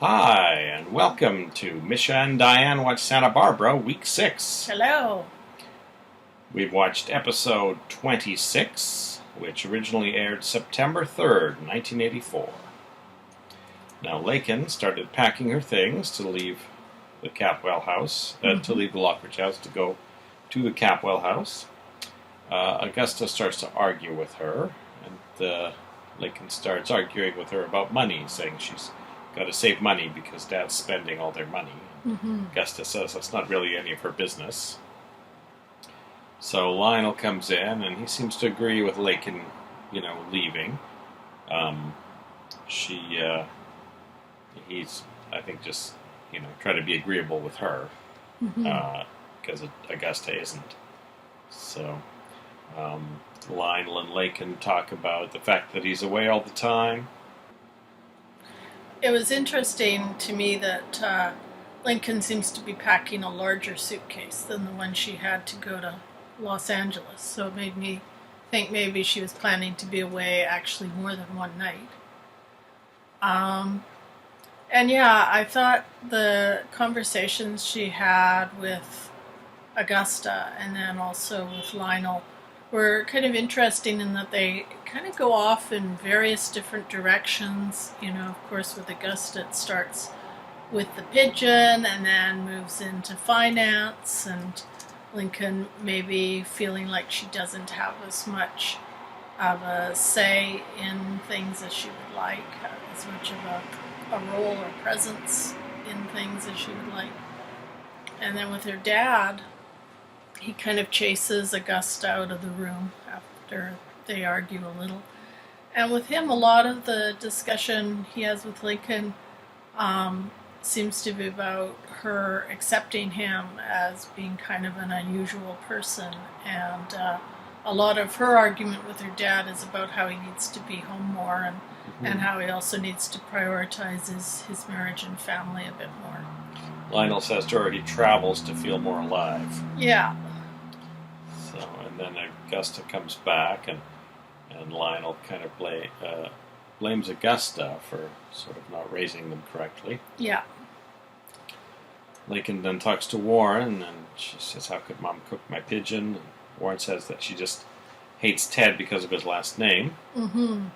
Hi, and welcome to Misha and Dianne Watch Santa Barbara, Week 6. Hello. We've watched episode 26, which originally aired September 3rd, 1984. Now, Lakin started packing her things to leave the Capwell house, to leave the Lockridge house to go to the Capwell house. Augusta starts to argue with her, and Lakin starts arguing with her about money, saying she's got to save money because Dad's spending all their money. Augusta says that's not really any of her business. So Lionel comes in, and he seems to agree with Lakin, leaving. He's, I think, just, trying to be agreeable with her, because Augusta isn't. So Lionel and Lakin talk about the fact that he's away all the time. It was interesting to me that Lincoln seems to be packing a larger suitcase than the one she had to go to Los Angeles. So it made me think maybe she was planning to be away actually more than one night. And yeah, I thought the conversations she had with Augusta and then also with Lionel were kind of interesting in that they kind of go off in various different directions. Of course, with Augusta, it starts with the pigeon and then moves into finance, and Lincoln maybe feeling like she doesn't have as much of a say in things as she would like, as much of a role or presence in things as she would like. And then with her dad, he kind of chases Augusta out of the room after they argue a little. And with him, a lot of the discussion he has with Lincoln seems to be about her accepting him as being kind of an unusual person. And a lot of her argument with her dad is about how he needs to be home more and how he also needs to prioritize his marriage and family a bit more. Lionel says to her he travels to feel more alive. Yeah. So, and then Augusta comes back, and Lionel kind of blames Augusta for sort of not raising them correctly. Yeah. Lakin then talks to Warren, and she says, "How could Mom cook my pigeon?" And Warren says that she just hates Ted because of his last name. And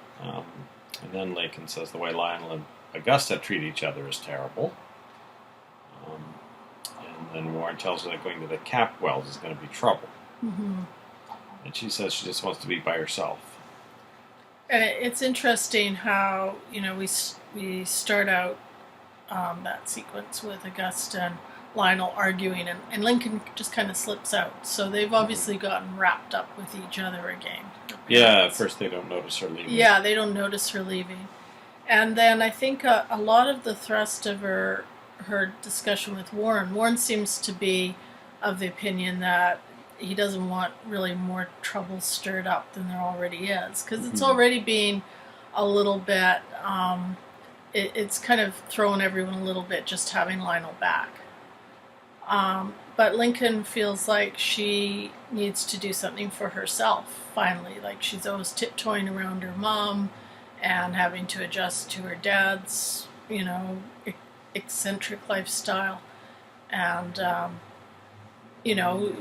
then Lakin says the way Lionel and Augusta treat each other is terrible. And then Warren tells her that going to the Capwells is going to be trouble. And she says she just wants to be by herself. And it's interesting how, we start out that sequence with Augusta and Lionel arguing, and Lincoln just kind of slips out. So they've obviously gotten wrapped up with each other again. Yeah, at first they don't notice her leaving. Yeah, they don't notice her leaving. And then I think a lot of the thrust of her discussion with Warren seems to be of the opinion that he doesn't want really more trouble stirred up than there already is, because it's already being a little bit, it's kind of thrown everyone a little bit just having Lionel back. But Lincoln feels like she needs to do something for herself, finally. Like she's always tiptoeing around her mom and having to adjust to her dad's, eccentric lifestyle. And,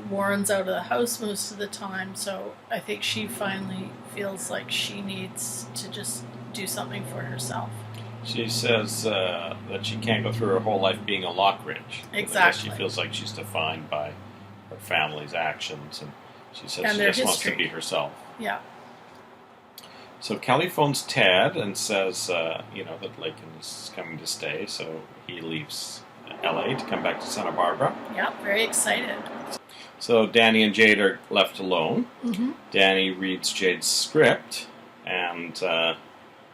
Warren's out of the house most of the time, so I think she finally feels like she needs to just do something for herself. She says that she can't go through her whole life being a Lockridge. Exactly. She feels like she's defined by her family's actions, and she says and she just wants to be herself. Yeah. So Kelly phones Ted and says, that Lakin is coming to stay, so he leaves L.A. to come back to Santa Barbara. Yeah, very excited. So Danny and Jade are left alone. Danny reads Jade's script and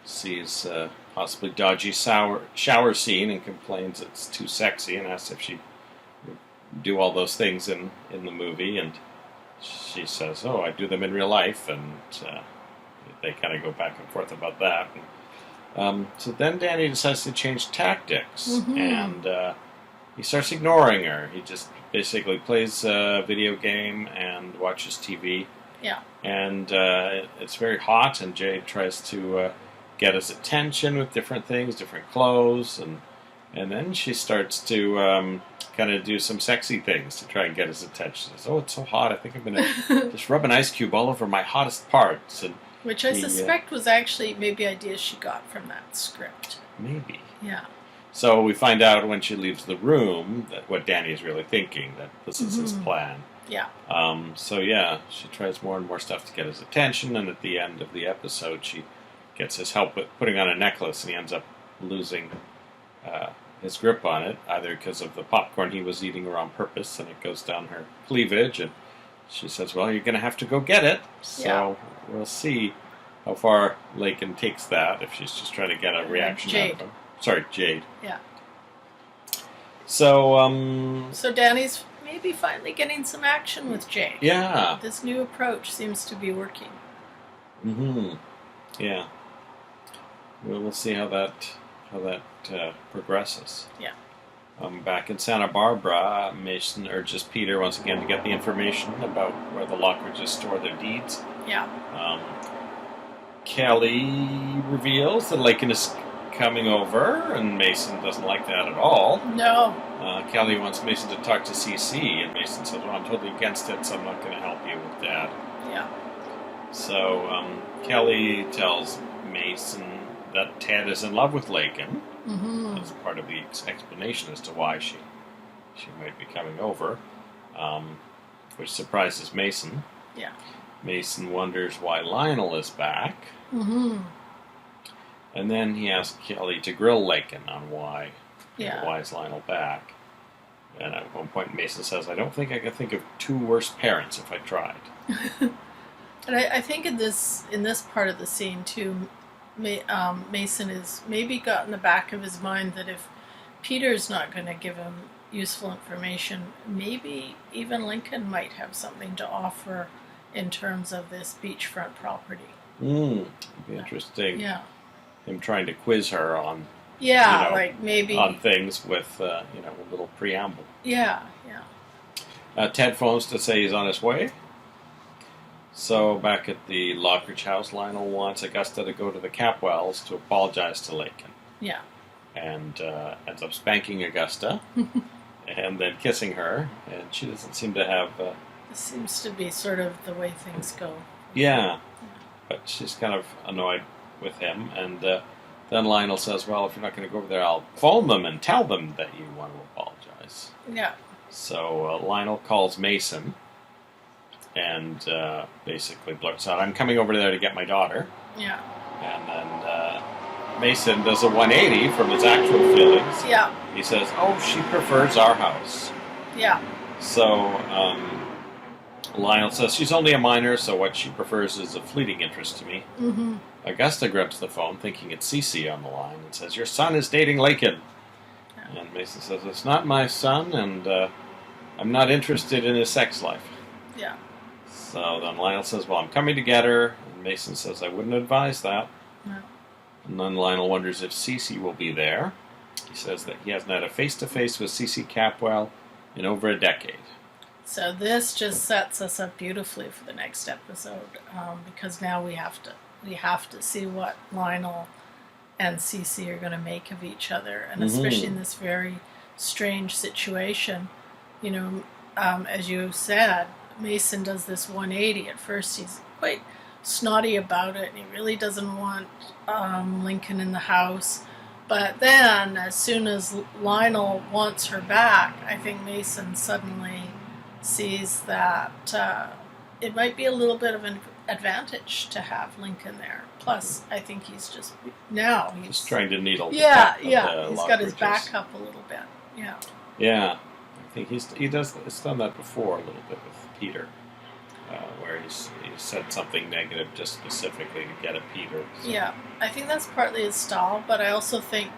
sees a possibly dodgy shower scene and complains it's too sexy and asks if she would do all those things in the movie. And she says, "Oh, I do them in real life," and they kind of go back and forth about that. So then Danny decides to change tactics, and he starts ignoring her. He just basically plays a video game and watches TV. Yeah. And it's very hot, and Jade tries to get his attention with different things, different clothes, and And then she starts to kind of do some sexy things to try and get his attention. She says, "Oh, it's so hot. I think I'm going to just rub an ice cube all over my hottest parts." And which I suspect was actually maybe ideas she got from that script. Maybe. Yeah. So we find out when she leaves the room that what Danny is really thinking, that this is his plan. Yeah. So yeah, she tries more and more stuff to get his attention, and at the end of the episode, she gets his help with putting on a necklace, and he ends up losing his grip on it, either because of the popcorn he was eating on purpose, and it goes down her cleavage, and she says, "Well, you're going to have to go get it." So we'll see how far Lakin takes that, if she's just trying to get a reaction out of him. Sorry, Jade. Yeah. So, So Danny's maybe finally getting some action with Jade. Yeah. This new approach seems to be working. Yeah. We'll see how that progresses. Yeah. Back in Santa Barbara, Mason urges Peter once again to get the information about where the Lockridges store their deeds. Yeah. Kelly reveals that Lakin is coming over, and Mason doesn't like that at all. No. Kelly wants Mason to talk to CC, and Mason says, "Well, I'm totally against it, so I'm not going to help you with that." Yeah. So Kelly tells Mason that Ted is in love with Lakin. That's part of the explanation as to why she might be coming over, which surprises Mason. Yeah. Mason wonders why Lionel is back. And then he asks Kelly to grill Lakin on why is Lionel back. And at one point Mason says, "I don't think I could think of two worse parents if I tried." And I think in this part of the scene too, Mason is maybe got in the back of his mind that if Peter's not going to give him useful information, maybe even Lincoln might have something to offer in terms of this beachfront property. It'd be interesting. Yeah. Him trying to quiz her on like maybe on things with a little preamble. Yeah. Ted phones to say he's on his way. So back at the Lockridge house, Lionel wants Augusta to go to the Capwells to apologize to Lakin. Yeah. And ends up spanking Augusta and then kissing her, and she doesn't seem to have. This seems to be sort of the way things go. Yeah. But she's kind of annoyed with him, and then Lionel says, "Well, if you're not going to go over there, I'll phone them and tell them that you want to apologize." Yeah. So Lionel calls Mason and basically blurts out, "I'm coming over there to get my daughter." Yeah. And then Mason does a 180 from his actual feelings. Yeah. He says, "Oh, she prefers our house." Yeah. So Lionel says she's only a minor, so what she prefers is a fleeting interest to me. Augusta grabs the phone, thinking it's Cece on the line, and says, "Your son is dating Lakin." Yeah. And Mason says, "It's not my son, and I'm not interested in his sex life." Yeah. So then Lionel says, "Well, I'm coming to get her." And Mason says, "I wouldn't advise that." No. And then Lionel wonders if Cece will be there. He says that he hasn't had a face-to-face with Cece Capwell in over a decade. So this just sets us up beautifully for the next episode, because now we have to see what Lionel and Cece are going to make of each other, and especially in this very strange situation. As you said, Mason does this 180. At first, he's quite snotty about it, and he really doesn't want Lincoln in the house. But then, as soon as Lionel wants her back, I think Mason suddenly sees that it might be a little bit of an advantage to have Lincoln there. Plus, I think he's just trying to needle. He's got his back up a little bit. Yeah. Yeah, I think he's done that before a little bit with Peter, where he said something negative just specifically to get at Peter. So. Yeah, I think that's partly his style, but I also think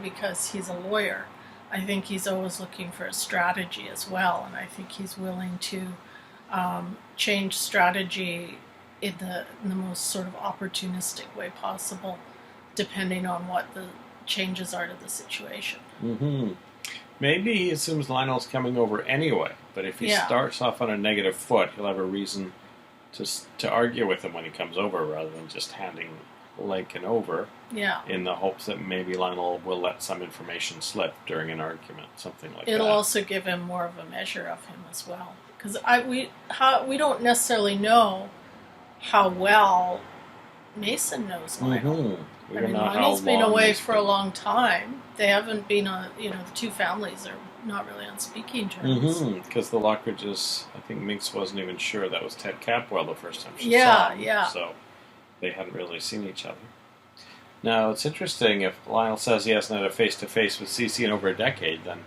because he's a lawyer, I think he's always looking for a strategy as well, and I think he's willing to change strategy in the most sort of opportunistic way possible, depending on what the changes are to the situation. Maybe he assumes Lionel's coming over anyway, but if he starts off on a negative foot, he'll have a reason to argue with him when he comes over, rather than just handing Lakin over Yeah. in the hopes that maybe Lionel will let some information slip during an argument, something like It'll that. also give him more of a measure of him as well, because we don't necessarily know how well Mason knows Lionel. Mm-hmm. I mean, Lionel's been away for a long time. They haven't been on, the two families are not really on speaking terms. Because the Lockridges, I think Minx wasn't even sure that was Ted Capwell the first time she saw him. Yeah. So they hadn't really seen each other. Now, it's interesting, if Lionel says he hasn't had a face-to-face with Cece in over a decade, then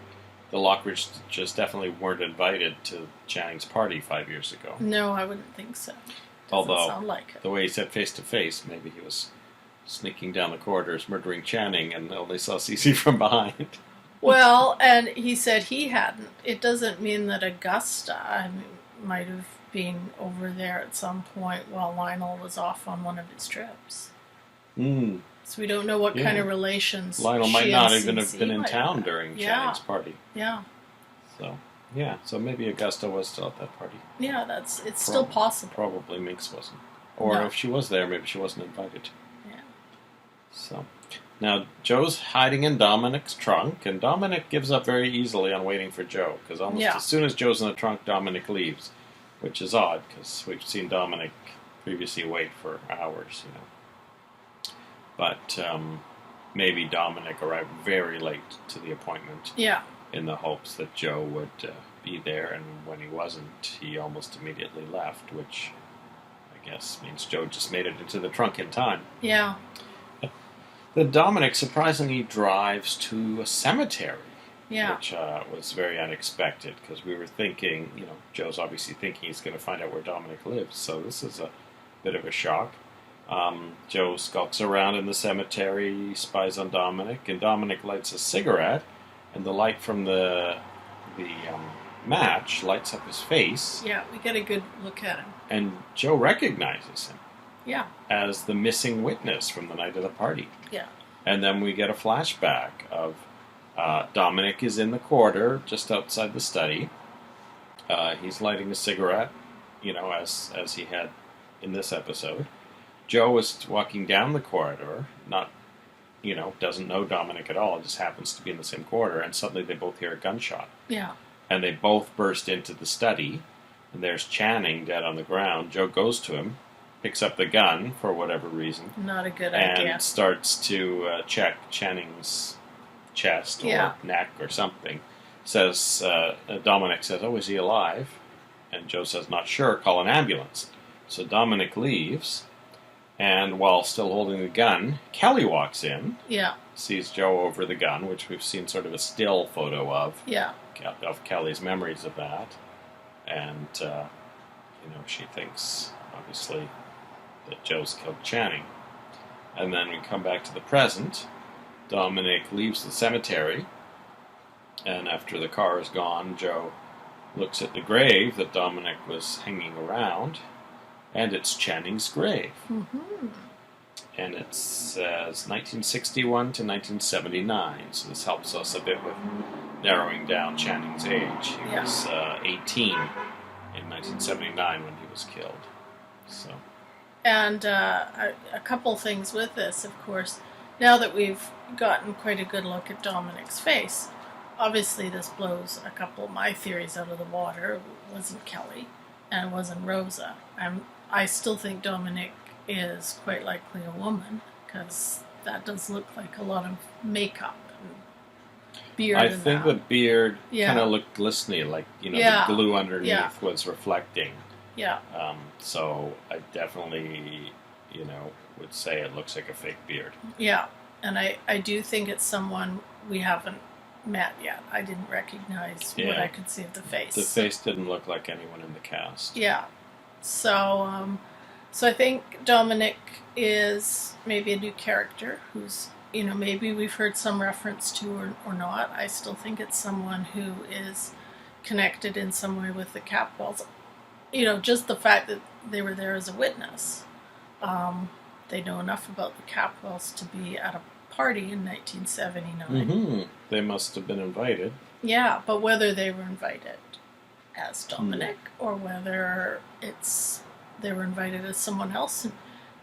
the Lockridges definitely weren't invited to Channing's party 5 years ago. No, I wouldn't think so. Although, sound like it. The way he said face-to-face, maybe he was sneaking down the corridors, murdering Channing, and only saw Cece from behind. Well, and he said he hadn't. It doesn't mean that Augusta might have been over there at some point while Lionel was off on one of his trips. So we don't know what kind of relations Lionel might not even have been in town during Channing's party. Yeah. So maybe Augusta was still at that party. Yeah, it's still possible. Probably Minx wasn't. Or if she was there, maybe she wasn't invited. Yeah. So, now Joe's hiding in Dominic's trunk, and Dominic gives up very easily on waiting for Joe, because almost as soon as Joe's in the trunk, Dominic leaves, which is odd, because we've seen Dominic previously wait for hours, But maybe Dominic arrived very late to the appointment. Yeah. In the hopes that Joe would be there, and when he wasn't, he almost immediately left, which I guess means Joe just made it into the trunk in time. Yeah. Then Dominic surprisingly drives to a cemetery, which was very unexpected, because we were thinking, Joe's obviously thinking he's going to find out where Dominic lives, so this is a bit of a shock. Joe skulks around in the cemetery, spies on Dominic, and Dominic lights a cigarette, and the light from the match lights up his face. Yeah, we get a good look at him. And Joe recognizes him. Yeah. As the missing witness from the night of the party. Yeah. And then we get a flashback of Dominic is in the corridor just outside the study. He's lighting a cigarette, as he had in this episode. Joe is walking down the corridor, doesn't know Dominic at all, just happens to be in the same corridor, and suddenly they both hear a gunshot. Yeah. And they both burst into the study, and there's Channing dead on the ground. Joe goes to him, picks up the gun for whatever reason. Not a good idea. And starts to check Channing's chest or neck or something. Dominic says, "Oh, is he alive?" And Joe says, "Not sure, call an ambulance." So Dominic leaves. And while still holding the gun, Kelly walks in. Yeah. Sees Joe over the gun, which we've seen sort of a still photo of. Yeah. Of Kelly's memories of that. And, she thinks, obviously, that Joe's killed Channing. And then we come back to the present. Dominic leaves the cemetery. And after the car is gone, Joe looks at the grave that Dominic was hanging around. And it's Channing's grave. Mm-hmm. And it says 1961 to 1979. So this helps us a bit with narrowing down Channing's age. He was 18 in 1979 when he was killed. So. And a couple things with this, of course. Now that we've gotten quite a good look at Dominic's face, obviously this blows a couple of my theories out of the water. It wasn't Kelly, and it wasn't Rosa. I still think Dominic is quite likely a woman, because that does look like a lot of makeup and beard. I think the beard kind of looked glistening, like the glue underneath was reflecting. Yeah. So I definitely, would say it looks like a fake beard. Yeah, and I do think it's someone we haven't met yet. I didn't recognize what I could see of the face. The face didn't look like anyone in the cast. Yeah. So I think Dominic is maybe a new character who's, maybe we've heard some reference to or not. I still think it's someone who is connected in some way with the Capwells. Just the fact that they were there as a witness. They know enough about the Capwells to be at a party in 1979. Mm-hmm. They must have been invited. Yeah, but whether they were invited as Dominic or whether they were invited as someone else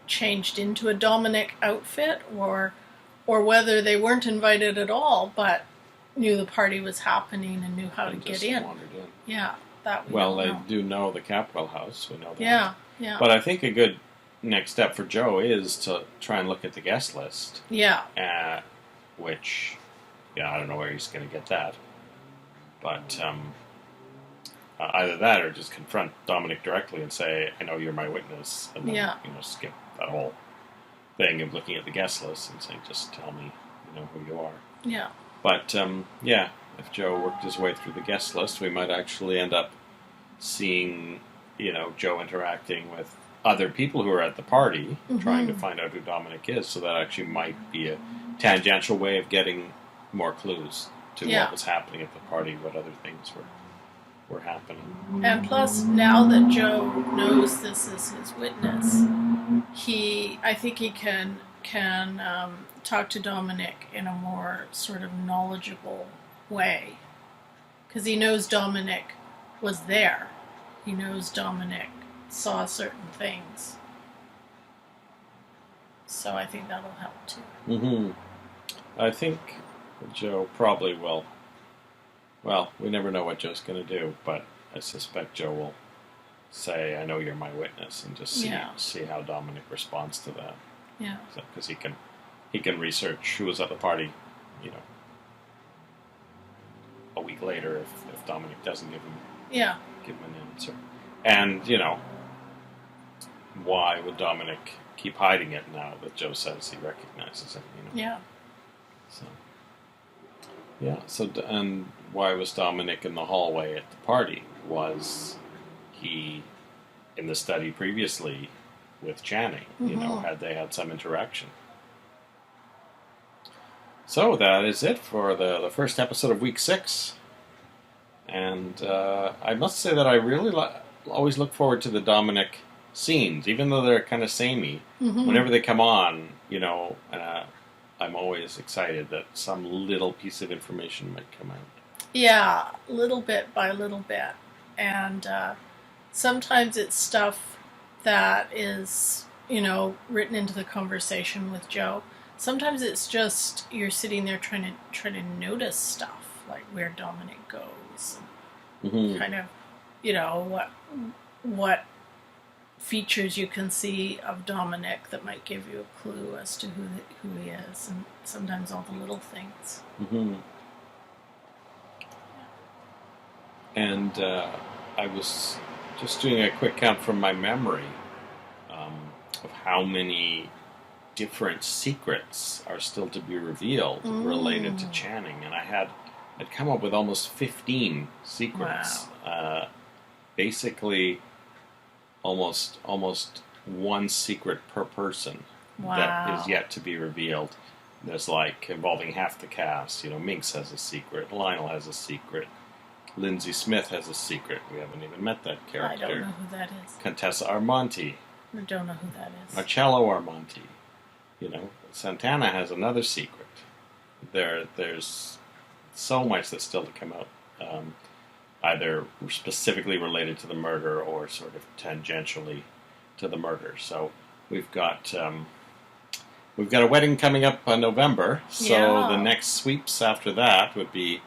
changed into a Dominic outfit, or whether they weren't invited at all, but knew the party was happening and knew how to get in. Wandered in. Yeah, that we Well, don't they know. do know the Capitol House. We know that. Yeah, yeah. But I think a good next step for Joe is to try and look at the guest list. Yeah. Which, I don't know where he's going to get that. But either that or just confront Dominic directly and say, I know you're my witness. And then, skip that whole thing of looking at the guest list and saying, just tell me, who you are. Yeah. But, if Joe worked his way through the guest list, we might actually end up seeing, Joe interacting with other people who are at the party, trying to find out who Dominic is. So that actually might be a tangential way of getting more clues to what was happening at the party, what other things were happening. And plus, now that Joe knows this is his witness, I think he can talk to Dominic in a more sort of knowledgeable way, because he knows Dominic was there. He knows Dominic saw certain things. So I think that'll help too. Mm-hmm. I think Joe probably will. Well, we never know what Joe's going to do, but I suspect Joe will say, I know you're my witness, and just see how Dominic responds to that. Yeah. Because he can research who was at the party, a week later if Dominic doesn't give him an answer. And, why would Dominic keep hiding it now that Joe says he recognizes it, Yeah. So, and why was Dominic in the hallway at the party? Was he in the study previously with Channing? Had they had some interaction? So that is it for the first episode of week 6. And I must say that I really always look forward to the Dominic scenes, even though they're kind of samey. Whenever they come on, I'm always excited that some little piece of information might come out. Yeah, little bit by little bit. And sometimes it's stuff that is, written into the conversation with Joe. Sometimes it's just you're sitting there trying to notice stuff, like where Dominic goes, and kind of, what features you can see of Dominic that might give you a clue as to who he is, and sometimes all the little things. And I was just doing a quick count from my memory of how many different secrets are still to be revealed related to Channing, and I'd come up with almost 15 secrets. Wow. Basically, almost one secret per person that is yet to be revealed. There's involving half the cast. Minx has a secret, Lionel has a secret, Lindsay Smith has a secret. We haven't even met that character. I don't know who that is. Contessa Armonti. I don't know who that is. Marcello Armonti. Santana has another secret. There's so much that's still to come out, either specifically related to the murder or sort of tangentially to the murder. So we've got a wedding coming up in November. So the next sweeps after that would be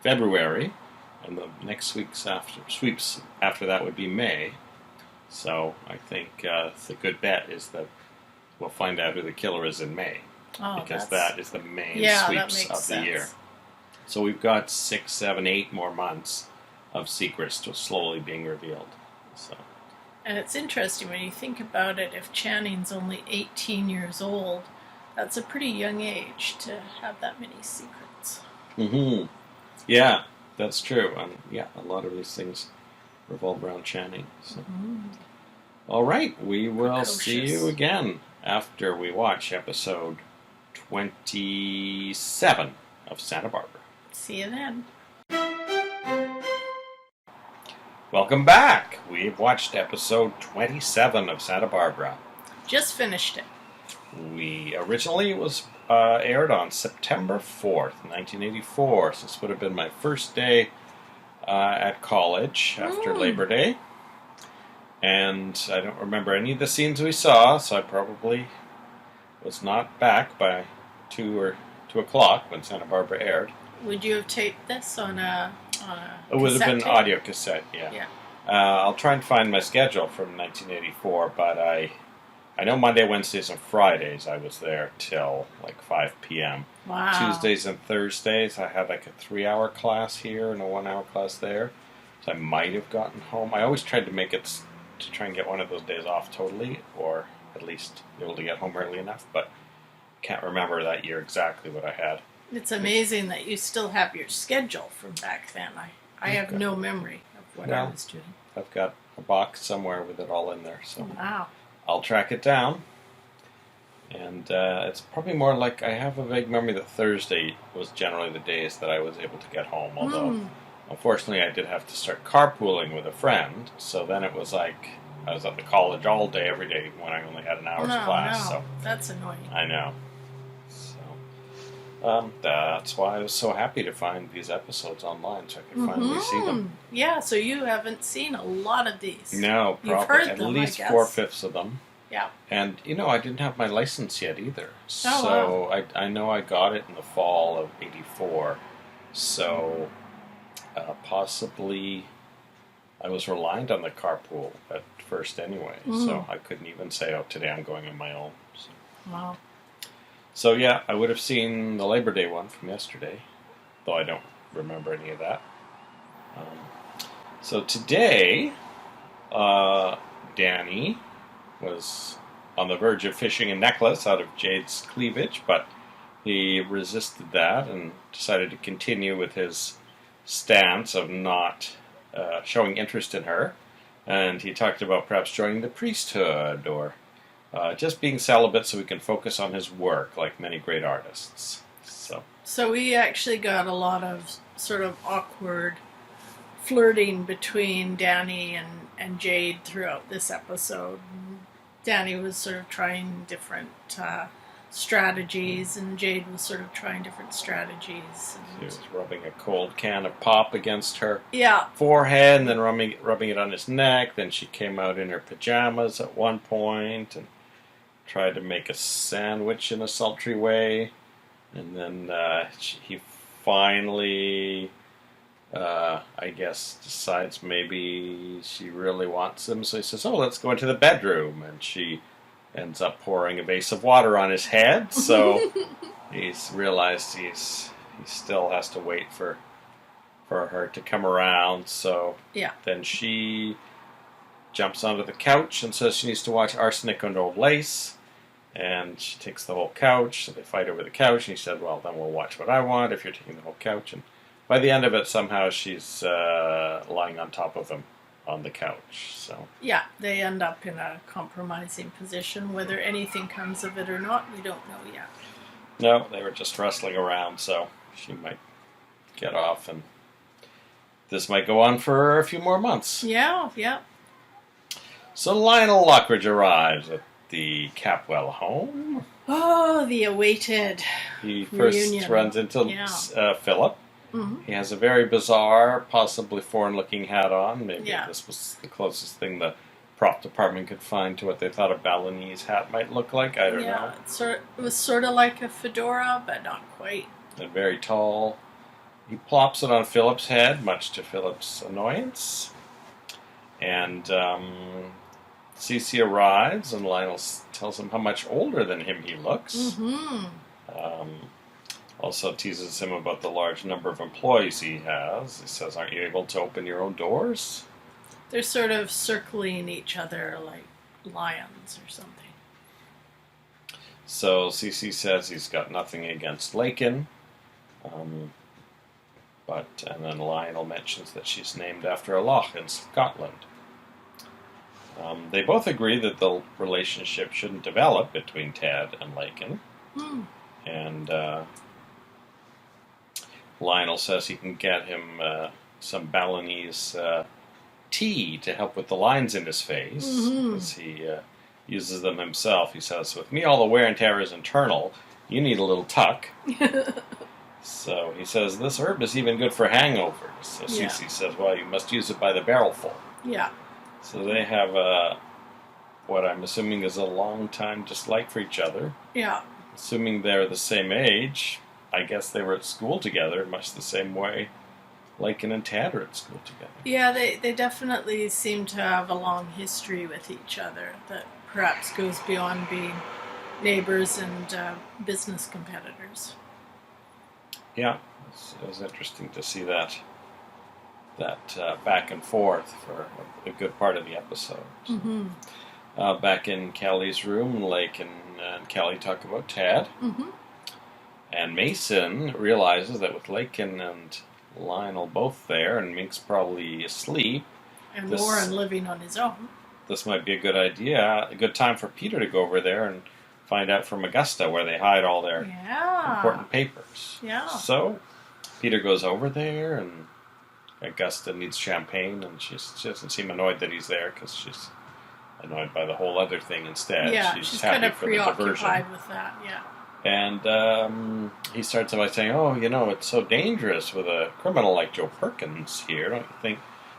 February, and the next sweeps after that would be May. So I think the good bet is that we'll find out who the killer is in May, because that is the main sweeps of the year. So we've got 6, 7, 8 more months of secrets still slowly being revealed. So. And it's interesting when you think about it. If Channing's only 18 years old, that's a pretty young age to have that many secrets. Yeah, that's true. A lot of these things revolve around Channing. So. All right, we will see you again after we watch episode 27 of Santa Barbara. See you then. Welcome back. We've watched episode 27 of Santa Barbara. Just finished it. It was aired on September 4th, 1984. So this would have been my first day at college after Labor Day. And I don't remember any of the scenes we saw, so I probably was not back by 2 o'clock when Santa Barbara aired. Would you have taped this on a It would have been tape? audio cassette, yeah. Yeah. I'll try and find my schedule from 1984, but I know Monday, Wednesdays, and Fridays I was there till like 5 p.m. Wow. Tuesdays and Thursdays I had like a 3-hour class here and a 1-hour class there, so I might have gotten home. I always tried to make it to try and get one of those days off totally, or at least be able to get home early enough, but can't remember that year exactly what I had. It's amazing that you still have your schedule from back then. I have no memory of what I was doing. I've got a box somewhere with it all in there, so Wow. I'll track it down. And it's probably more like I have a vague memory that Thursday was generally the days that I was able to get home, although unfortunately I did have to start carpooling with a friend, so then it was like I was at the college all day, every day, when I only had an hour's class. No. So That's annoying. I know. So that's why I was so happy to find these episodes online, so I could finally see them. Yeah, so you haven't seen a lot of these. No, You've probably heard at them, least I guess. 4/5 of them. Yeah. And, I didn't have my license yet either. Oh, so I know I got it in the fall of '84. So possibly I was reliant on the carpool at first anyway. So I couldn't even say, oh, today I'm going on my own. So. Wow. So yeah, I would have seen the Labor Day one from yesterday, though I don't remember any of that. So today, Danny was on the verge of fishing a necklace out of Jade's cleavage, but he resisted that and decided to continue with his stance of not showing interest in her. And he talked about perhaps joining the priesthood or just being celibate so he can focus on his work like many great artists. So we actually got a lot of sort of awkward flirting between Danny and Jade throughout this episode. Danny was sort of trying different strategies, and Jade was sort of trying different strategies. He was rubbing a cold can of pop against her Yeah. forehead and then rubbing it on his neck. Then she came out in her pajamas at one point and tried to make a sandwich in a sultry way. And then he finally, I guess, decides maybe she really wants him. So he says, oh, let's go into the bedroom. And she ends up pouring a vase of water on his head. So he's realized he still has to wait for her to come around. So then she jumps onto the couch and says she needs to watch Arsenic and Old Lace. And she takes the whole couch, so they fight over the couch, and he said, well, then we'll watch what I want if you're taking the whole couch. And by the end of it, somehow she's lying on top of him on the couch. So Yeah, they end up in a compromising position. Whether anything comes of it or not, we don't know yet. No, they were just wrestling around, so she might get off, and this might go on for a few more months. Yeah. So Lionel Lockridge arrives at the Capwell home. Oh, the awaited He first reunion. runs into Philip. Mm-hmm. He has a very bizarre, possibly foreign-looking hat on. Maybe Yeah. this was the closest thing the prop department could find to what they thought a Balinese hat might look like. I don't know. It was sort of like a fedora, but not quite. And very tall. He plops it on Philip's head, much to Philip's annoyance. And Cece arrives, and Lionel tells him how much older than him he looks. Mm-hmm. Also teases him about the large number of employees he has. He says, aren't you able to open your own doors? They're sort of circling each other like lions or something. So Cece says he's got nothing against Lakin. And then Lionel mentions that she's named after a loch in Scotland. They both agree that the relationship shouldn't develop between Ted and Lakin. And Lionel says he can get him some Balinese tea to help with the lines in his face, because he uses them himself. He says, with me all the wear and tear is internal, you need a little tuck. So he says, this herb is even good for hangovers. So Cece says, well, you must use it by the barrelful. Yeah. So they have what I'm assuming is a long time dislike for each other. Yeah. Assuming they're the same age, I guess they were at school together, much the same way Lakin and Tad are at school together. Yeah, they definitely seem to have a long history with each other that perhaps goes beyond being neighbors and business competitors. Yeah, it was interesting to see that back and forth for a good part of the episode. Mm-hmm. Back in Kelly's room, Lake and Kelly talk about Tad. Mm-hmm. And Mason realizes that with Lakin and Lionel both there, and Mink's probably asleep, And Warren living on his own. This might be a good idea, a good time for Peter to go over there and find out from Augusta where they hide all their important papers. Yeah. So Peter goes over there, and Augusta needs champagne, and she doesn't seem annoyed that he's there because she's annoyed by the whole other thing instead. Yeah, she's kind of preoccupied with that, yeah. And he starts by saying, oh, it's so dangerous with a criminal like Joe Perkins here. Don't you think,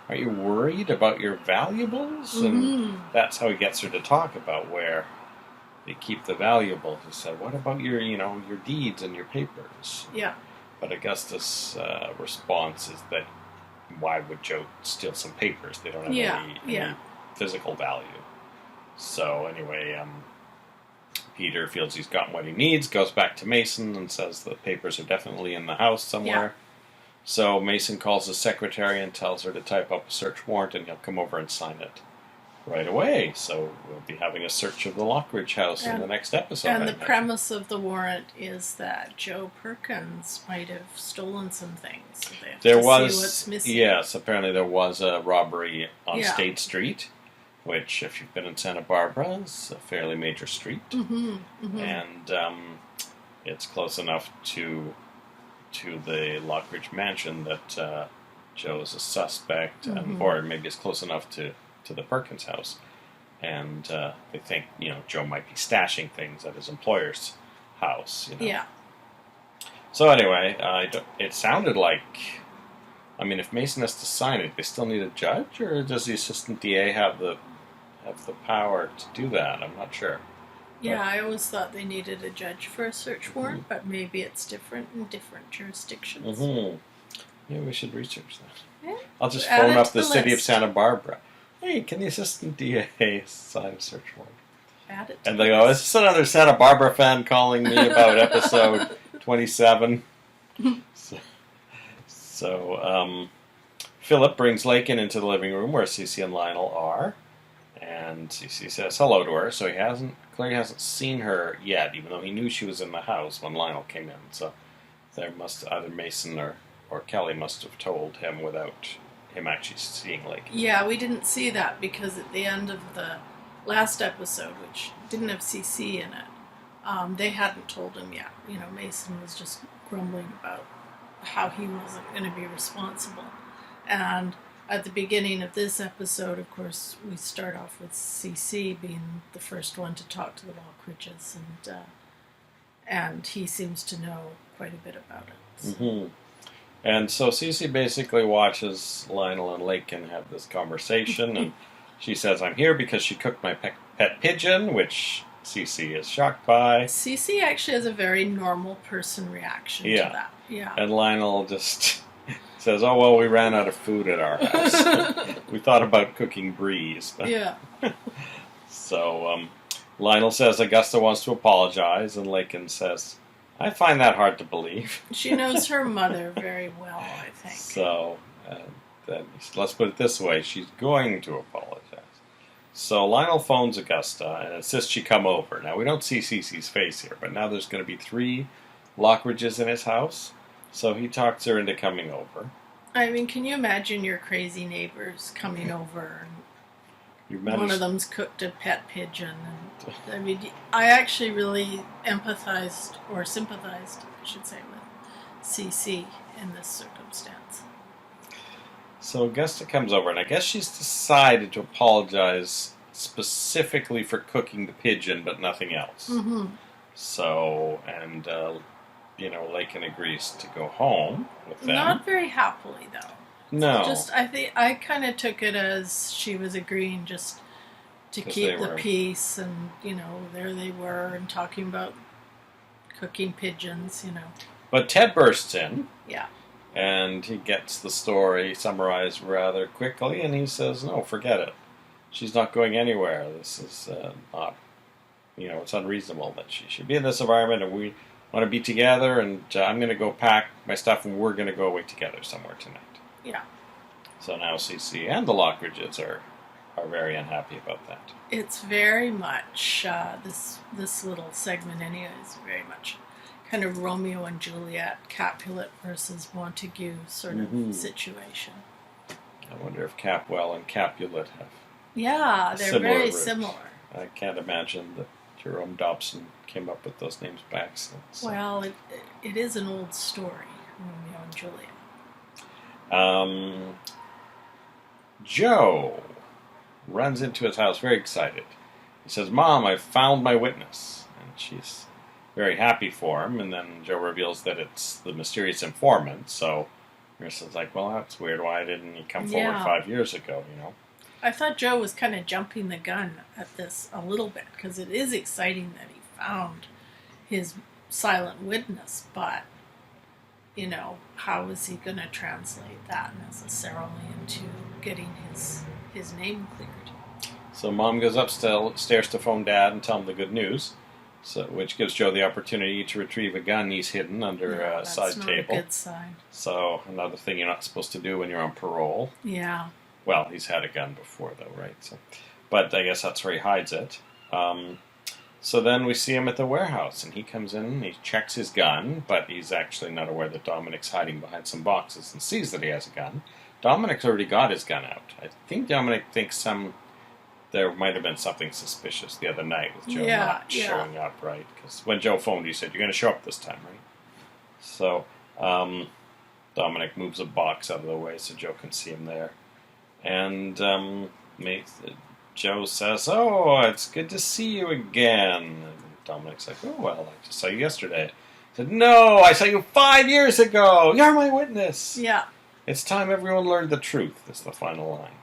aren't you worried about your valuables? Mm-hmm. And that's how he gets her to talk about where they keep the valuables. He said, what about your deeds and your papers? Yeah. But Augusta's response is that why would Joe steal some papers? They don't have any physical value. So anyway, Peter feels he's gotten what he needs, goes back to Mason and says the papers are definitely in the house somewhere. Yeah. So Mason calls his secretary and tells her to type up a search warrant, and he'll come over and sign it right away. So we'll be having a search of the Lockridge house in the next episode. And the premise of the warrant is that Joe Perkins might have stolen some things. So they have to see what's missing. Yes, apparently there was a robbery on State Street, which, if you've been in Santa Barbara, is a fairly major street. Mm-hmm, mm-hmm. And it's close enough to the Lockridge mansion that Joe is a suspect, or maybe it's close enough to the Perkins house, and they think Joe might be stashing things at his employer's house. Yeah. So anyway, it sounded like, if Mason has to sign it, they still need a judge, or does the assistant DA have the power to do that? I'm not sure. Yeah, I always thought they needed a judge for a search warrant, but maybe it's different in different jurisdictions. Mm-hmm. Yeah, we should research that. Yeah. I'll just phone up the city of Santa Barbara. Hey, can the assistant DA sign a search warrant? Add it. And they go, is this another Santa Barbara fan calling me about episode 27? So Philip brings Lakin into the living room where Cece and Lionel are. And Cece says hello to her, so he hasn't seen her yet, even though he knew she was in the house when Lionel came in. So there either Mason or Kelly must have told him without him actually seeing Lakin. Yeah, we didn't see that because at the end of the last episode, which didn't have CC in it, they hadn't told him yet. Mason was just grumbling about how he wasn't going to be responsible. And at the beginning of this episode, of course, we start off with CC being the first one to talk to the Lockridges, and he seems to know quite a bit about it. So. Mm-hmm. And so Cece basically watches Lionel and Lakin have this conversation, and she says, I'm here because she cooked my pet pigeon, which Cece is shocked by. Cece actually has a very normal person reaction to that. Yeah. And Lionel just says, oh, well, we ran out of food at our house. We thought about cooking Breeze. But yeah. So Lionel says Augusta wants to apologize, and Lakin says, I find that hard to believe. She knows her mother very well, I think. So then let's put it this way, she's going to apologize. So Lionel phones Augusta and insists she come over. Now, we don't see Cece's face here, but now there's going to be 3 Lockridges in his house. So he talks her into coming over. Can you imagine your crazy neighbors coming over and one of them's cooked a pet pigeon? And, I actually really empathized, or sympathized, I should say, with CC in this circumstance. So Augusta comes over, and I guess she's decided to apologize specifically for cooking the pigeon, but nothing else. Mm-hmm. So, and Lakin agrees to go home with them. Not very happily, though. No. Just, I think I kind of took it as she was agreeing just to keep the peace, and there they were and talking about cooking pigeons. But Ted bursts in. Yeah. And he gets the story summarized rather quickly, and he says, "No, forget it. She's not going anywhere. This is not, it's unreasonable that she should be in this environment, and we want to be together, and I'm going to go pack my stuff, and we're going to go away together somewhere tonight." Yeah. So now Cece and the Lockridges are very unhappy about that. It's very much, this little segment anyway is very much kind of Romeo and Juliet, Capulet versus Montague sort of situation. I wonder if Capwell and Capulet have they're very roots. similar. I can't imagine that Jerome Dobson came up with those names by accident. So. Well, it is an old story, Romeo and Juliet. Joe runs into his house very excited. He says, "Mom, I found my witness." And she's very happy for him, and then Joe reveals that it's the mysterious informant, so Marissa's like, "Well, that's weird. Why didn't he come forward 5 years ago, I thought Joe was kind of jumping the gun at this a little bit, because it is exciting that he found his silent witness, but, how is he going to translate that necessarily into getting his name cleared? So Mom goes upstairs to phone Dad and tell him the good news, which gives Joe the opportunity to retrieve a gun he's hidden under a side table. That's not a good sign. So another thing you're not supposed to do when you're on parole. Yeah. Well, he's had a gun before, though, right? But I guess that's where he hides it. So then we see him at the warehouse, and he comes in, and he checks his gun, but he's actually not aware that Dominic's hiding behind some boxes and sees that he has a gun. Dominic's already got his gun out. I think Dominic thinks there might have been something suspicious the other night with Joe not showing up, right? Because when Joe phoned, he said, "You're going to show up this time, right?" So Dominic moves a box out of the way so Joe can see him there. And Joe says, "Oh, it's good to see you again." And Dominic's like, "Oh, well, I just saw you yesterday." He said, "No, I saw you 5 years ago. You're my witness." Yeah. "It's time everyone learned the truth," is the final line.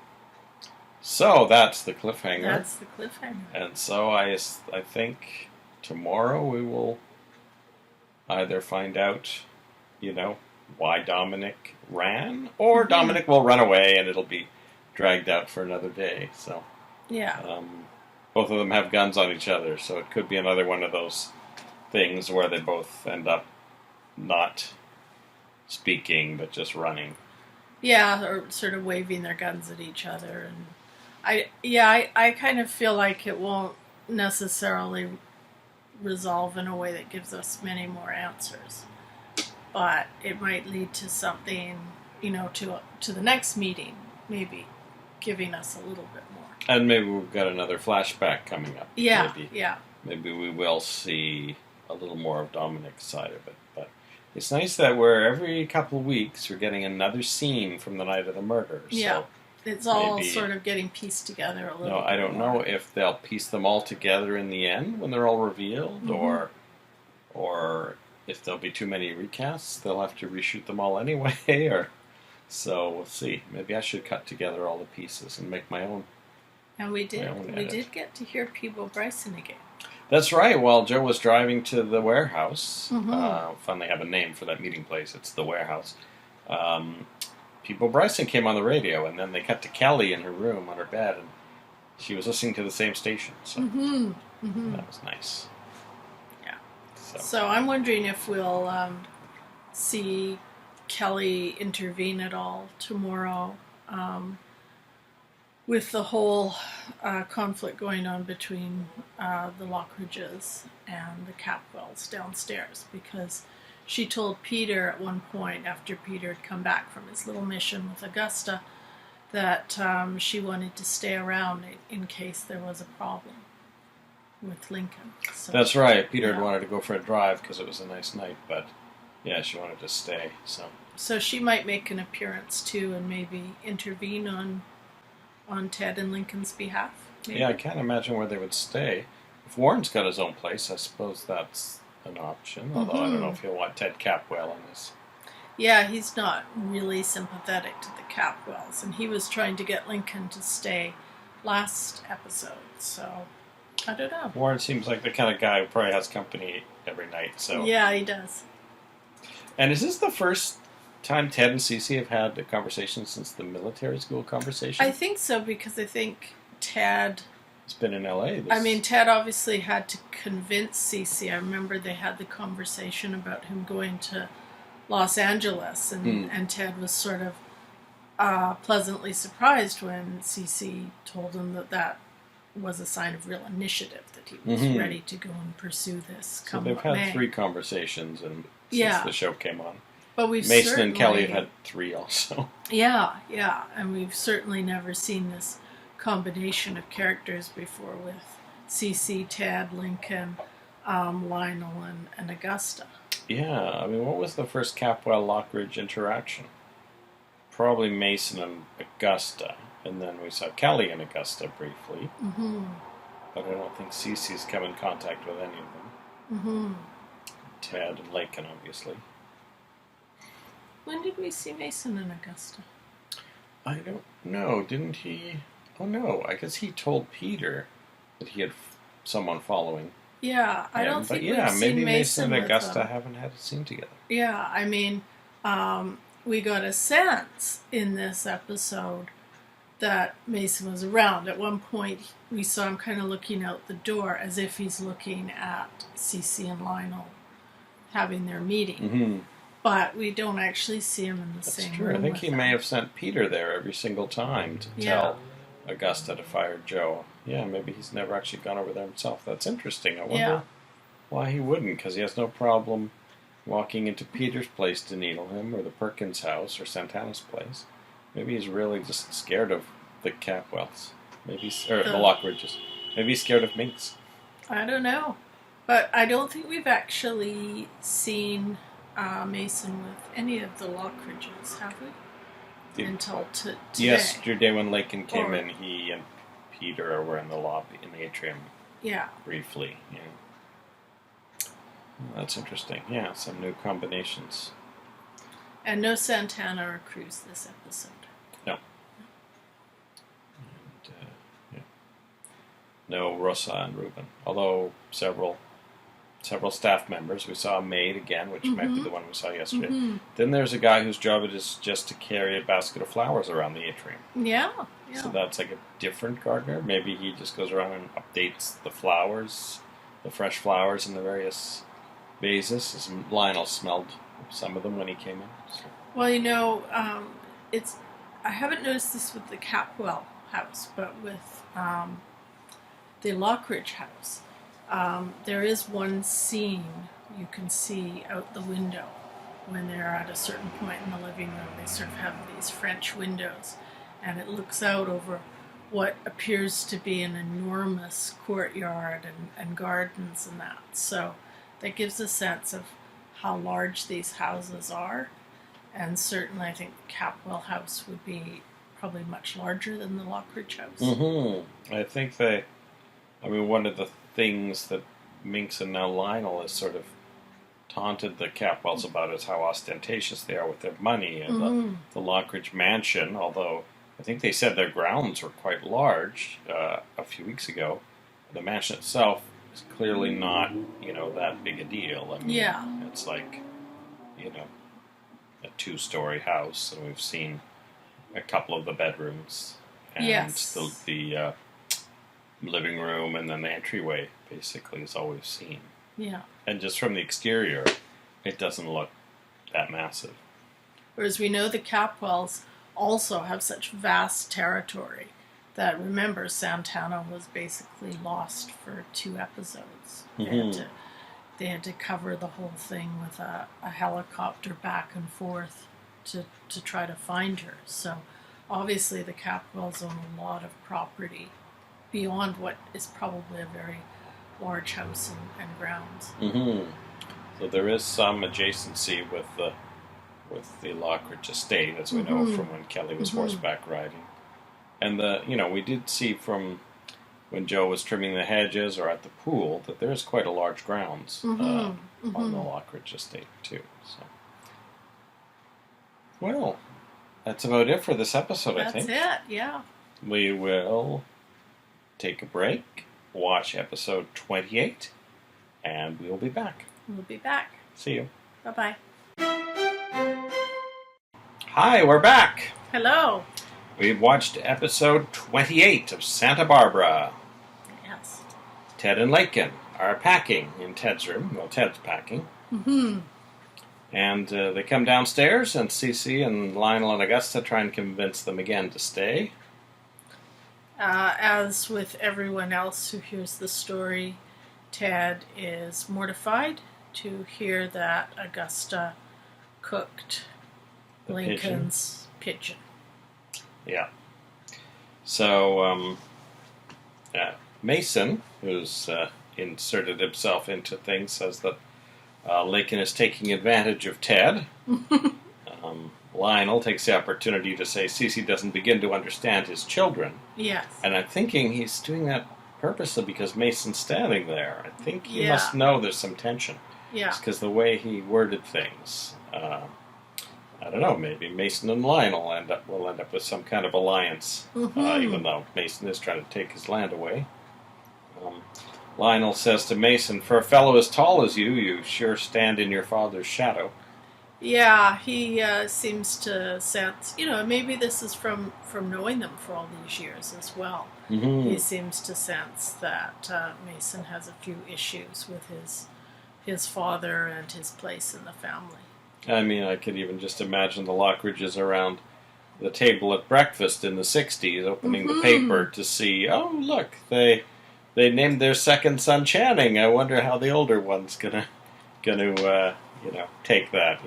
So that's the cliffhanger. That's the cliffhanger. And so I think tomorrow we will either find out, why Dominic ran, or Dominic will run away and it'll be dragged out for another day. So yeah, both of them have guns on each other, so it could be another one of those things where they both end up not speaking but just running. Yeah, or sort of waving their guns at each other. And I kind of feel like it won't necessarily resolve in a way that gives us many more answers, but it might lead to something, to the next meeting, maybe giving us a little bit more. And maybe we've got another flashback coming up. Yeah, Maybe we will see a little more of Dominic's side of it. But it's nice that every couple of weeks we're getting another scene from the night of the murder. Yeah. So it's all sort of getting pieced together a little bit. No, I don't know if they'll piece them all together in the end when they're all revealed, or if there'll be too many recasts, they'll have to reshoot them all anyway. So we'll see. Maybe I should cut together all the pieces and make my own. And we did. We did get to hear Peebo Bryson again. That's right. While Joe was driving to the warehouse, finally have a name for that meeting place. It's the warehouse. Peebo Bryson came on the radio, and then they cut to Kelly in her room on her bed, and she was listening to the same station. So that was nice. Yeah. So I'm wondering if we'll see Kelly intervene at all tomorrow with the whole conflict going on between the Lockridges and the Capwells downstairs, because she told Peter at one point, after Peter had come back from his little mission with Augusta, that she wanted to stay around in case there was a problem with Lincoln. So, that's right. Peter had wanted to go for a drive because it was a nice night, but she wanted to stay. So she might make an appearance too, and maybe intervene on Ted and Lincoln's behalf. Maybe. Yeah, I can't imagine where they would stay. If Warren's got his own place, I suppose that's an option. Although I don't know if he'll want Ted Capwell in this. Yeah, he's not really sympathetic to the Capwells, and he was trying to get Lincoln to stay last episode, so I don't know. Warren seems like the kind of guy who probably has company every night, so... Yeah, he does. And is this the first time Ted and Cece have had a conversation since the military school conversation? I think so, because I think Ted... It's been in L.A. Ted obviously had to convince Cece. I remember they had the conversation about him going to Los Angeles, and Ted was sort of pleasantly surprised when Cece told him that was a sign of real initiative, that he was ready to go and pursue this. So they've had 3 conversations since the show came on. But Mason and Kelly have had 3 also. Yeah, and we've certainly never seen this combination of characters before with Cece, Ted, Lincoln, Lionel, and Augusta. Yeah, I mean, what was the first Capwell-Lockridge interaction? Probably Mason and Augusta, and then we saw Kelly and Augusta briefly. But I don't think Cece's come in contact with any of them. Ted and Lincoln, obviously. When did we see Mason and Augusta? I don't know. Didn't he? Oh no, I guess he told Peter that he had someone following. Yeah, I don't think we've seen maybe Mason and Augusta haven't had a scene together. Yeah, I mean, we got a sense in this episode that Mason was around. At one point, we saw him kind of looking out the door as if he's looking at Cece and Lionel having their meeting. But we don't actually see him in the same room. That's true. I think he may have sent Peter there every single time to tell Augusta to fire Joe. Yeah, maybe he's never actually gone over there himself. That's interesting. I wonder why he wouldn't, because he has no problem walking into Peter's place to needle him, or the Perkins house, or Santana's place. Maybe he's really just scared of the Capwells. Maybe, or the Lockridges. Maybe he's scared of Minx. I don't know. But I don't think we've actually seen Mason with any of the Lockridges, have we? Until today. Yesterday when Lincoln came in, he and Peter were in the lobby, in the atrium. Yeah. Briefly, yeah. Well, that's interesting. Yeah, some new combinations. And no Santana or Cruz this episode. No. And, no Rosa and Ruben. Although several staff members. We saw a maid again, which might be the one we saw yesterday. Then there's a guy whose job it is just to carry a basket of flowers around the atrium. Yeah. So that's like a different gardener. Maybe he just goes around and updates the flowers, the fresh flowers in the various vases. As Lionel smelled some of them when he came in. So. Well, I haven't noticed this with the Capwell house, but with the Lockridge house. There is one scene you can see out the window when they're at a certain point in the living room. They sort of have these French windows, and it looks out over what appears to be an enormous courtyard and gardens and that. So that gives a sense of how large these houses are, and certainly I think the Capwell house would be probably much larger than the Lockridge house. I think one of the things that Minx and now Lionel has sort of taunted the Capwells about is how ostentatious they are with their money. And the Lockridge mansion, although I think they said their grounds were quite large a few weeks ago, the mansion itself is clearly not, that big a deal. I mean, it's like, a 2-story house, and we've seen a couple of the bedrooms and the living room, and then the entryway basically is all we've seen. Yeah. And just from the exterior, it doesn't look that massive. Whereas we know the Capwells also have such vast territory that, remember, Santana was basically lost for 2 episodes. They had to cover the whole thing with a helicopter back and forth to try to find her. So obviously the Capwells own a lot of property beyond what is probably a very large house and grounds. So there is some adjacency with the Lockridge estate, as we know from when Kelly was horseback riding. And we did see from when Joe was trimming the hedges or at the pool that there is quite a large grounds on the Lockridge estate too. So Well, that's about it for this episode, I think. That's it, yeah. We will take a break, watch episode 28, and we will be back. We'll be back. See you. Bye-bye. Hi, we're back. Hello. We've watched episode 28 of Santa Barbara. Yes. Ted and Lakin are packing in Ted's room. Well, Ted's packing. Mm-hmm. And they come downstairs, and Cece and Lionel and Augusta try and convince them again to stay. As with everyone else who hears the story, Ted is mortified to hear that Augusta cooked The Lincoln's pigeon. Yeah. So, Mason, who's inserted himself into things, says that Lakin is taking advantage of Ted. Lionel takes the opportunity to say Cece doesn't begin to understand his children. Yes. And I'm thinking he's doing that purposely because Mason's standing there. I think he must know there's some tension. Yeah. It's because the way he worded things. I don't know, maybe Mason and Lionel will end up with some kind of alliance, even though Mason is trying to take his land away. Lionel says to Mason, "For a fellow as tall as you sure stand in your father's shadow." Yeah, he seems to sense, maybe this is from knowing them for all these years as well. Mm-hmm. He seems to sense that Mason has a few issues with his father and his place in the family. I mean, I could even just imagine the Lockridges around the table at breakfast in the 60s, opening the paper to see, oh, look, they named their second son Channing. I wonder how the older one's gonna take that,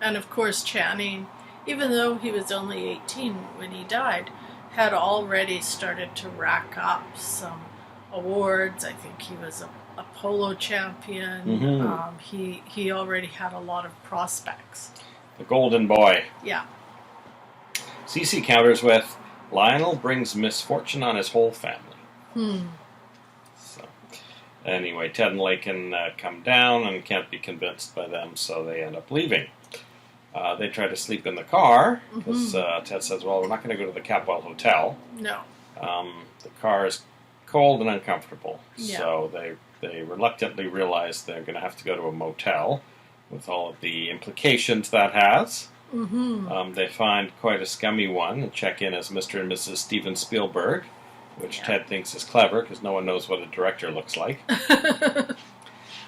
And of course, Channing, even though he was only 18 when he died, had already started to rack up some awards. I think he was a polo champion. Mm-hmm. He already had a lot of prospects. The golden boy. Yeah. Cece counters with, Lionel brings misfortune on his whole family. So, anyway, Ted and Lakin come down and can't be convinced by them, so they end up leaving. They try to sleep in the car, because Ted says, well, we're not going to go to the Capwell Hotel. No. The car is cold and uncomfortable, Yeah. so they reluctantly realize they're going to have to go to a motel, with all of the implications that has. They find quite a scummy one and check in as Mr. and Mrs. Steven Spielberg, which Ted thinks is clever because no one knows what a director looks like.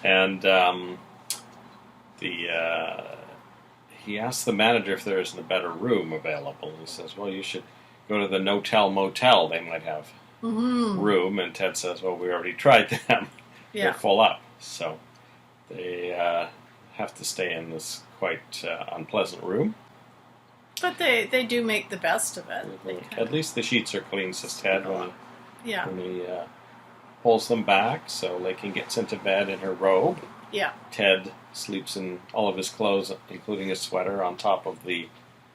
And he asks the manager if there isn't a better room available. He says, well, you should go to the No-Tell Motel. They might have room. And Ted says, well, we already tried them. They're full up. So they have to stay in this quite unpleasant room. But they do make the best of it. At least the sheets are clean, says Ted, when he pulls them back so Lakin gets into bed in her robe. Yeah. Ted sleeps in all of his clothes, including his sweater, on top of the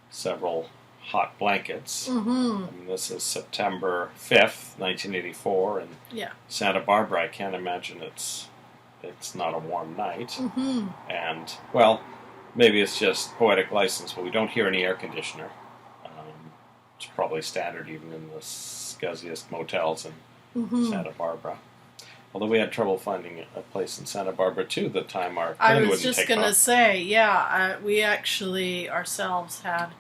several hot blankets. And this is September 5th, 1984, in Santa Barbara. I can't imagine it's not a warm night. And, well, maybe it's just poetic license, but we don't hear any air conditioner. It's probably standard even in the scuzziest motels in Santa Barbara. Although we had trouble finding a place in Santa Barbara, too, the time our plane wouldn't take off. I was just going to say, we actually ourselves had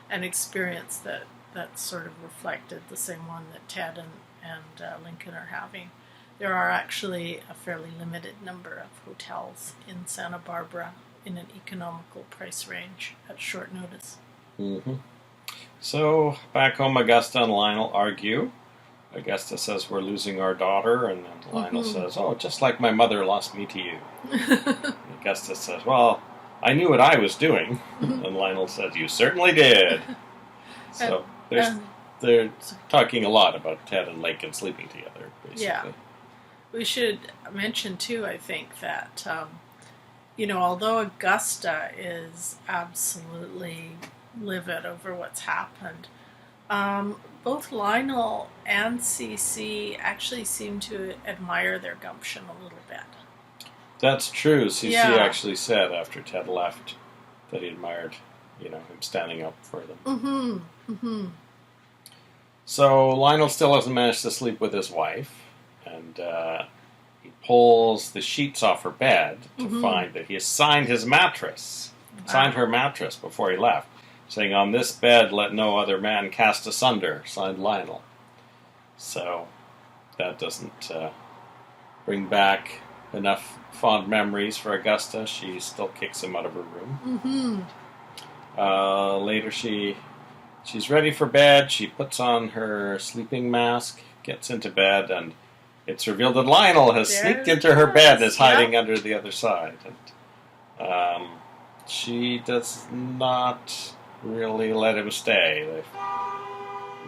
an experience that sort of reflected the same one that Ted and Lincoln are having. There are actually a fairly limited number of hotels in Santa Barbara in an economical price range at short notice. So, back home, Augusta and Lionel argue. Augusta says, we're losing our daughter, and then Lionel says, oh, just like my mother lost me to you. Augusta says, well, I knew what I was doing. And Lionel says, you certainly did. So, they're talking a lot about Ted and Lakin sleeping together, basically. Yeah. We should mention, too, I think, that, although Augusta is absolutely livid over what's happened, both Lionel and Cece actually seem to admire their gumption a little bit. That's true. Cece actually said after Ted left that he admired him standing up for them. Mm-hmm. Mm-hmm. So Lionel still hasn't managed to sleep with his wife, and he pulls the sheets off her bed to find that he has signed his mattress, signed her mattress before he left, saying, "On this bed let no other man cast asunder," signed Lionel. So that doesn't bring back enough fond memories for Augusta. She still kicks him out of her room. Later she's ready for bed. She puts on her sleeping mask, gets into bed, and it's revealed that Lionel has sneaked into her bed and is hiding under the other side. And she does not really let him stay. They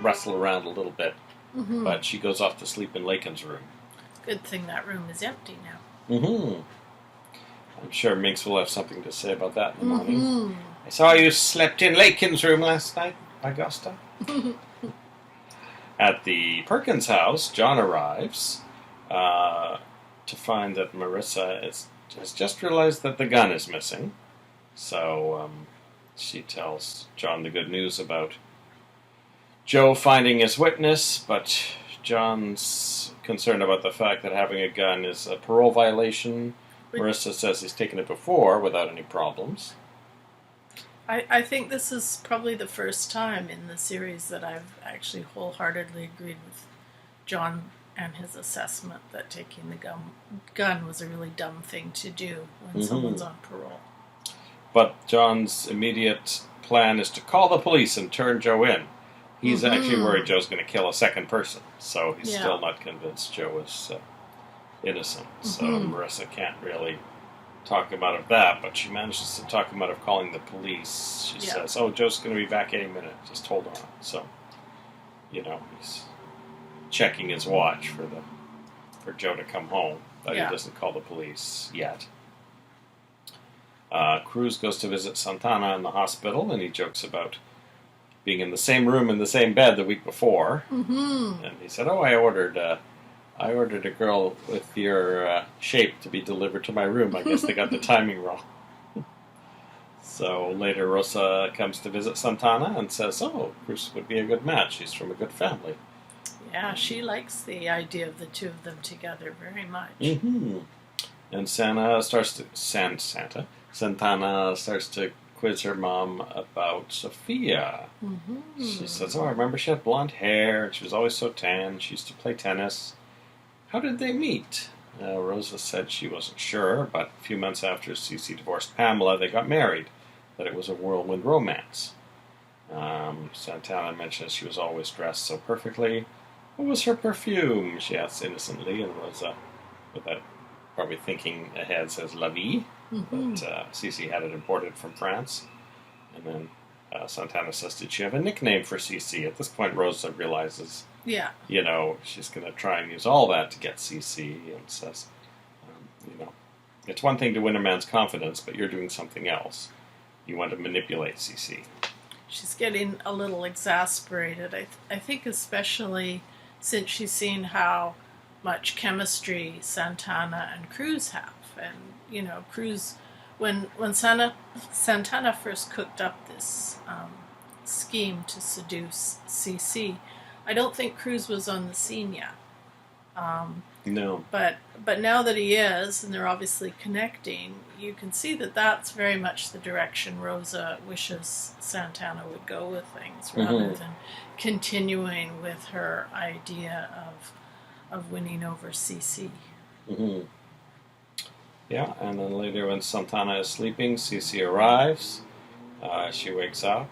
wrestle around a little bit, but she goes off to sleep in Lakin's room. Good thing that room is empty now. I'm sure Minx will have something to say about that in the morning. I saw you slept in Lakin's room last night, Augusta. At the Perkins house, John arrives to find that Marissa has just realized that the gun is missing. So she tells John the good news about Joe finding his witness, but John's concerned about the fact that having a gun is a parole violation. Marissa says he's taken it before without any problems. I think this is probably the first time in the series that I've actually wholeheartedly agreed with John and his assessment that taking the gun was a really dumb thing to do when someone's on parole. But John's immediate plan is to call the police and turn Joe in. He's actually worried Joe's going to kill a second person, so he's still not convinced Joe is innocent. So Marissa can't really talk him out of that, but she manages to talk him out of calling the police. She says, "Oh, Joe's going to be back any minute. Just hold on." So, he's checking his watch for Joe to come home, but he doesn't call the police yet. Cruz goes to visit Santana in the hospital, and he jokes about being in the same room in the same bed the week before. And he said, "Oh, I ordered a girl with your shape to be delivered to my room. I guess they got the timing wrong." So later Rosa comes to visit Santana and says, "Oh, Cruz would be a good match. She's from a good family." Yeah, she likes the idea of the two of them together very much. And Santana starts to quiz her mom about Sophia. She says, "Oh, I remember she had blonde hair, and she was always so tan. She used to play tennis. How did they meet?" Rosa said she wasn't sure, but a few months after Cece divorced Pamela, they got married, that it was a whirlwind romance. Santana mentions she was always dressed so perfectly. "What was her perfume?" she asked innocently, and Rosa, without probably thinking ahead, says La Vie. But Cece had it imported from France. And then Santana says, "Did she have a nickname for Cece?" At this point, Rosa realizes, she's going to try and use all that to get Cece, and says, it's one thing to win a man's confidence, but you're doing something else. You want to manipulate Cece. She's getting a little exasperated. I think especially since she's seen how much chemistry Santana and Cruz have. And, Cruz, when Santana first cooked up this scheme to seduce CC, I don't think Cruz was on the scene yet. No. But now that he is, and they're obviously connecting, you can see that that's very much the direction Rosa wishes Santana would go with things, rather than continuing with her idea of winning over CC. Yeah, and then later when Santana is sleeping, Cece arrives. She wakes up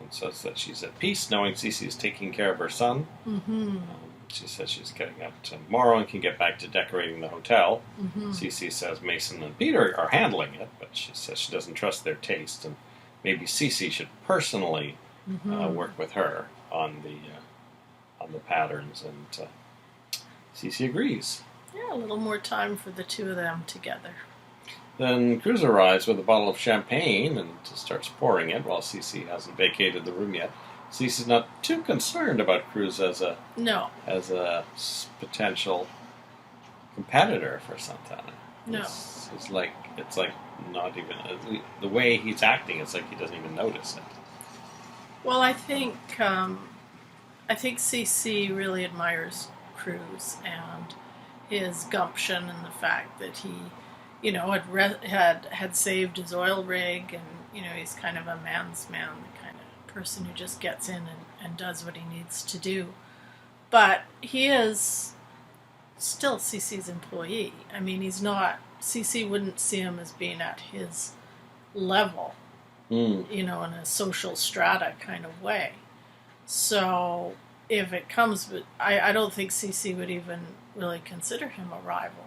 and says that she's at peace, knowing Cece is taking care of her son. She says she's getting up tomorrow and can get back to decorating the hotel. Cece says Mason and Peter are handling it, but she says she doesn't trust their taste, and maybe Cece should personally work with her on the patterns, and Cece agrees. Yeah, a little more time for the two of them together. Then Cruz arrives with a bottle of champagne and starts pouring it while Cece hasn't vacated the room yet. Cece's not too concerned about Cruz as a potential competitor for Santana. No. It's like not even the way he's acting. It's like he doesn't even notice it. Well, I think CC really admires Cruz and his gumption and the fact that he, had saved his oil rig, and he's kind of a man's man, the kind of person who just gets in and does what he needs to do. But he is still CC's employee. I mean, he's not. CC wouldn't see him as being at his level, in a social strata kind of way. So if it comes, I don't think CC would even really consider him a rival.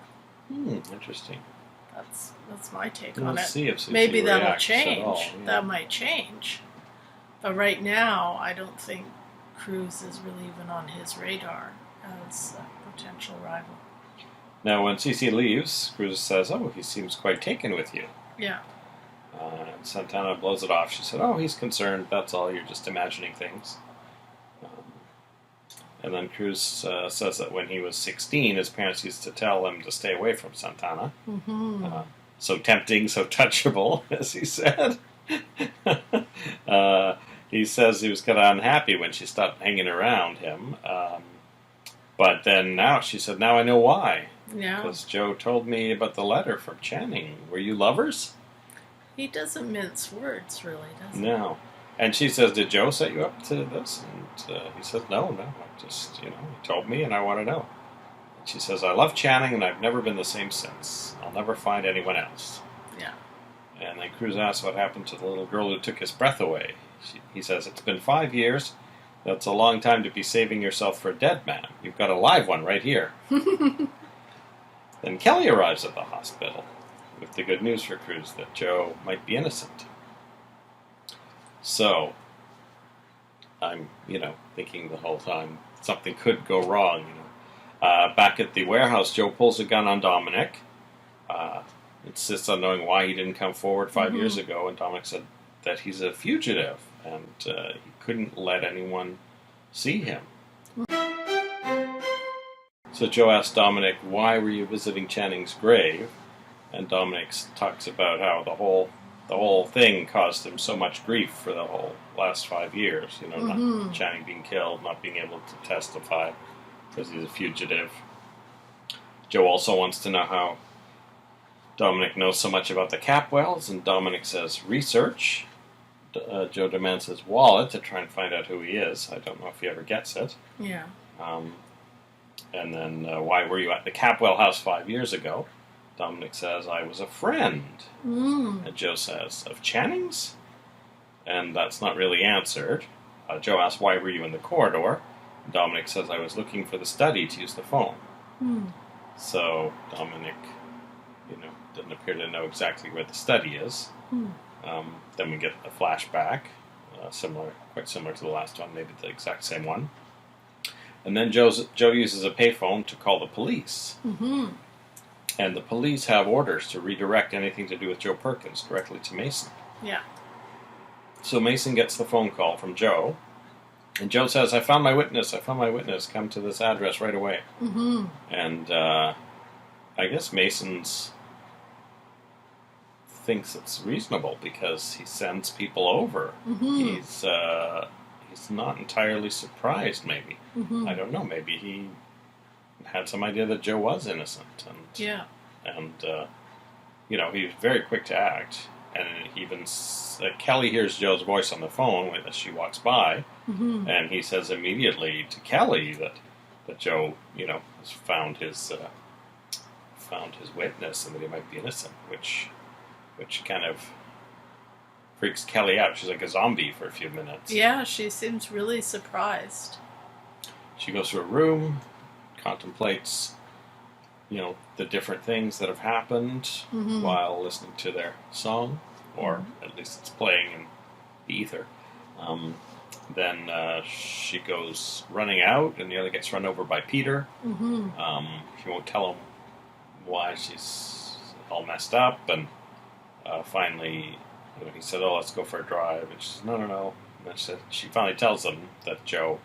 Interesting. That's my take on it. See if CC Maybe that'll reacts change. At all, yeah. That might change. But right now, I don't think Cruz is really even on his radar as a potential rival. Now, when CC leaves, Cruz says, "Oh, he seems quite taken with you." Yeah. And Santana blows it off. She said, "Oh, he's concerned. That's all. You're just imagining things." And then Cruz says that when he was 16, his parents used to tell him to stay away from Santana. So tempting, so touchable, as he said. He says he was kind of unhappy when she stopped hanging around him. But then now, she said, "Now I know why." Yeah. Because Joe told me about the letter from Channing. Were you lovers? He doesn't mince words, really, does he? No. And she says, "Did Joe set you up to this?" And he says, No. I just, he told me and I want to know. And she says, "I love Channing and I've never been the same since. I'll never find anyone else." Yeah. And then Cruz asks what happened to the little girl who took his breath away. He says, "It's been 5 years. That's a long time to be saving yourself for a dead man. You've got a live one right here." Then Kelly arrives at the hospital with the good news for Cruz that Joe might be innocent. So, I'm, thinking the whole time something could go wrong. Back at the warehouse, Joe pulls a gun on Dominic, insists on knowing why he didn't come forward 5 years ago, and Dominic said that he's a fugitive, and he couldn't let anyone see him. So Joe asks Dominic, "Why were you visiting Channing's grave?" And Dominic talks about how the whole thing caused him so much grief for the whole last 5 years. Not Channing being killed, not being able to testify because he's a fugitive. Joe also wants to know how Dominic knows so much about the Capwells, and Dominic says, "Research." Joe demands his wallet to try and find out who he is. I don't know if he ever gets it. Yeah. And then, "Why were you at the Capwell house 5 years ago?" Dominic says, "I was a friend." And Joe says, "Of Channing's?" And that's not really answered. Joe asks, "Why were you in the corridor?" Dominic says, "I was looking for the study to use the phone." So Dominic, doesn't appear to know exactly where the study is. Then we get a flashback, quite similar to the last one, maybe the exact same one. And then Joe uses a payphone to call the police. And the police have orders to redirect anything to do with Joe Perkins directly to Mason. Yeah. So Mason gets the phone call from Joe, and Joe says, I found my witness, come to this address right away." And I guess Mason's thinks it's reasonable because he sends people over. He's not entirely surprised, maybe. I don't know, maybe he had some idea that Joe was innocent. And he was very quick to act. And even Kelly hears Joe's voice on the phone as she walks by, and he says immediately to Kelly that Joe, has found his witness and that he might be innocent, which kind of freaks Kelly out. She's like a zombie for a few minutes. Yeah, she seems really surprised. She goes to her room, contemplates, the different things that have happened while listening to their song, or at least it's playing in the ether. Then she goes running out and nearly gets run over by Peter. She won't tell him why she's all messed up, and finally, he said, "Oh, let's go for a drive." And she says, No. And then she finally tells him that Joe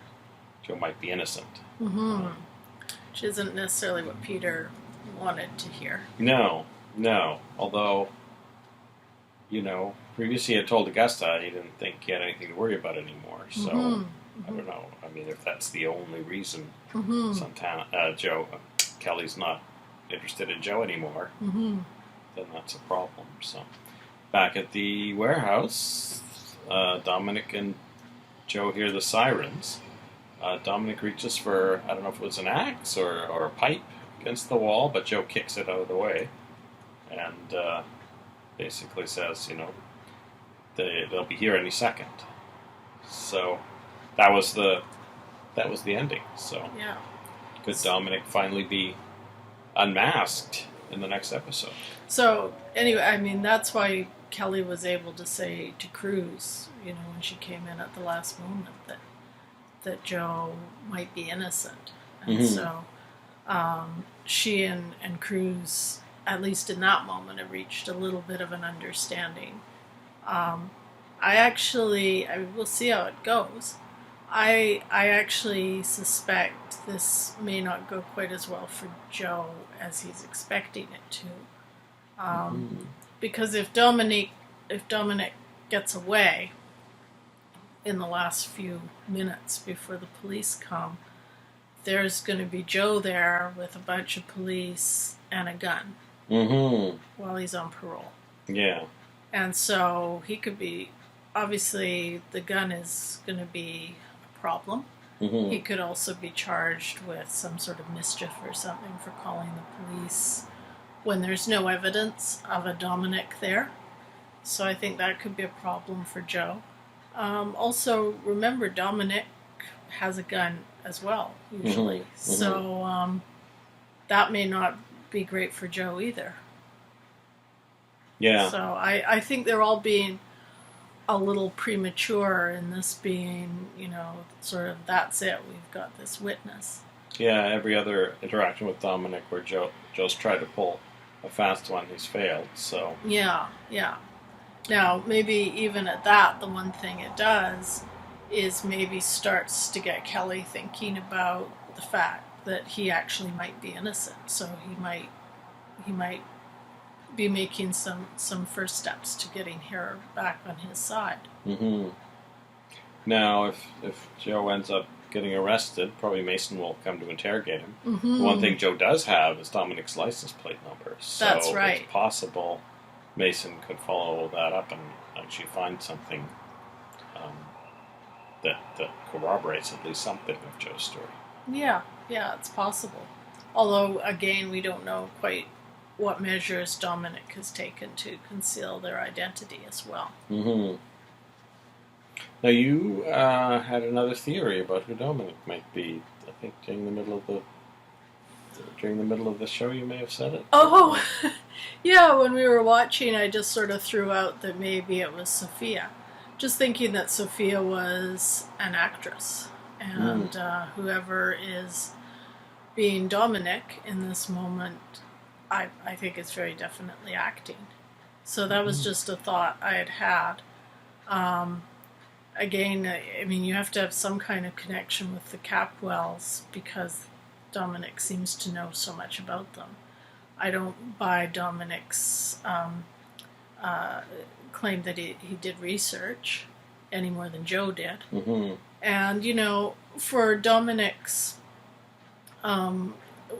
might be innocent. Which isn't necessarily what Peter wanted to hear. No. No, although, previously he had told Augusta he didn't think he had anything to worry about anymore. So, I don't know. I mean, if that's the only reason sometimes Kelly's not interested in Joe anymore, then that's a problem. So, back at the warehouse, Dominic and Joe hear the sirens. Dominic reaches for, I don't know if it was an axe or a pipe against the wall, but Joe kicks it out of the way and basically says, they'll be here any second. So that was the ending. So Yeah. could Dominic finally be unmasked in the next episode? So anyway, I mean, that's why Kelly was able to say to Cruz, when she came in at the last moment, that Joe might be innocent. And so she and Cruz, at least in that moment, have reached a little bit of an understanding. We'll see how it goes. I actually suspect this may not go quite as well for Joe as he's expecting it to. Because if Dominic gets away in the last few minutes before the police come, there's going to be Joe there with a bunch of police and a gun while he's on parole. Yeah. And so he could be, obviously the gun is going to be a problem. He could also be charged with some sort of mischief or something for calling the police when there's no evidence of a Dominic there. So I think that could be a problem for Joe. Also, remember, Dominic has a gun as well, usually. So that may not be great for Joe either. Yeah. So I think they're all being a little premature in this being, sort of, that's it, we've got this witness. Yeah, every other interaction with Dominic where Joe's tried to pull a fast one, he's failed, so... Yeah. Now, maybe even at that, the one thing it does is maybe starts to get Kelly thinking about the fact that he actually might be innocent. So he might be making some first steps to getting her back on his side. Now, if Joe ends up getting arrested, probably Mason will come to interrogate him. The one thing Joe does have is Dominic's license plate number. So that's right. It's possible Mason could follow that up and actually find something that corroborates at least something of Joe's story. Yeah, it's possible. Although, again, we don't know quite what measures Dominic has taken to conceal their identity as well. Now, you had another theory about who Dominic might be. I think during the middle of the show, you may have said it. Oh, yeah. When we were watching, I just sort of threw out that maybe it was Sophia, just thinking that Sophia was an actress, and whoever is being Dominic in this moment, I think it's very definitely acting. So that was just a thought I had. Again, I mean, you have to have some kind of connection with the Capwells because Dominic seems to know so much about them. I don't buy Dominic's claim that he did research any more than Joe did. And, for Dominic's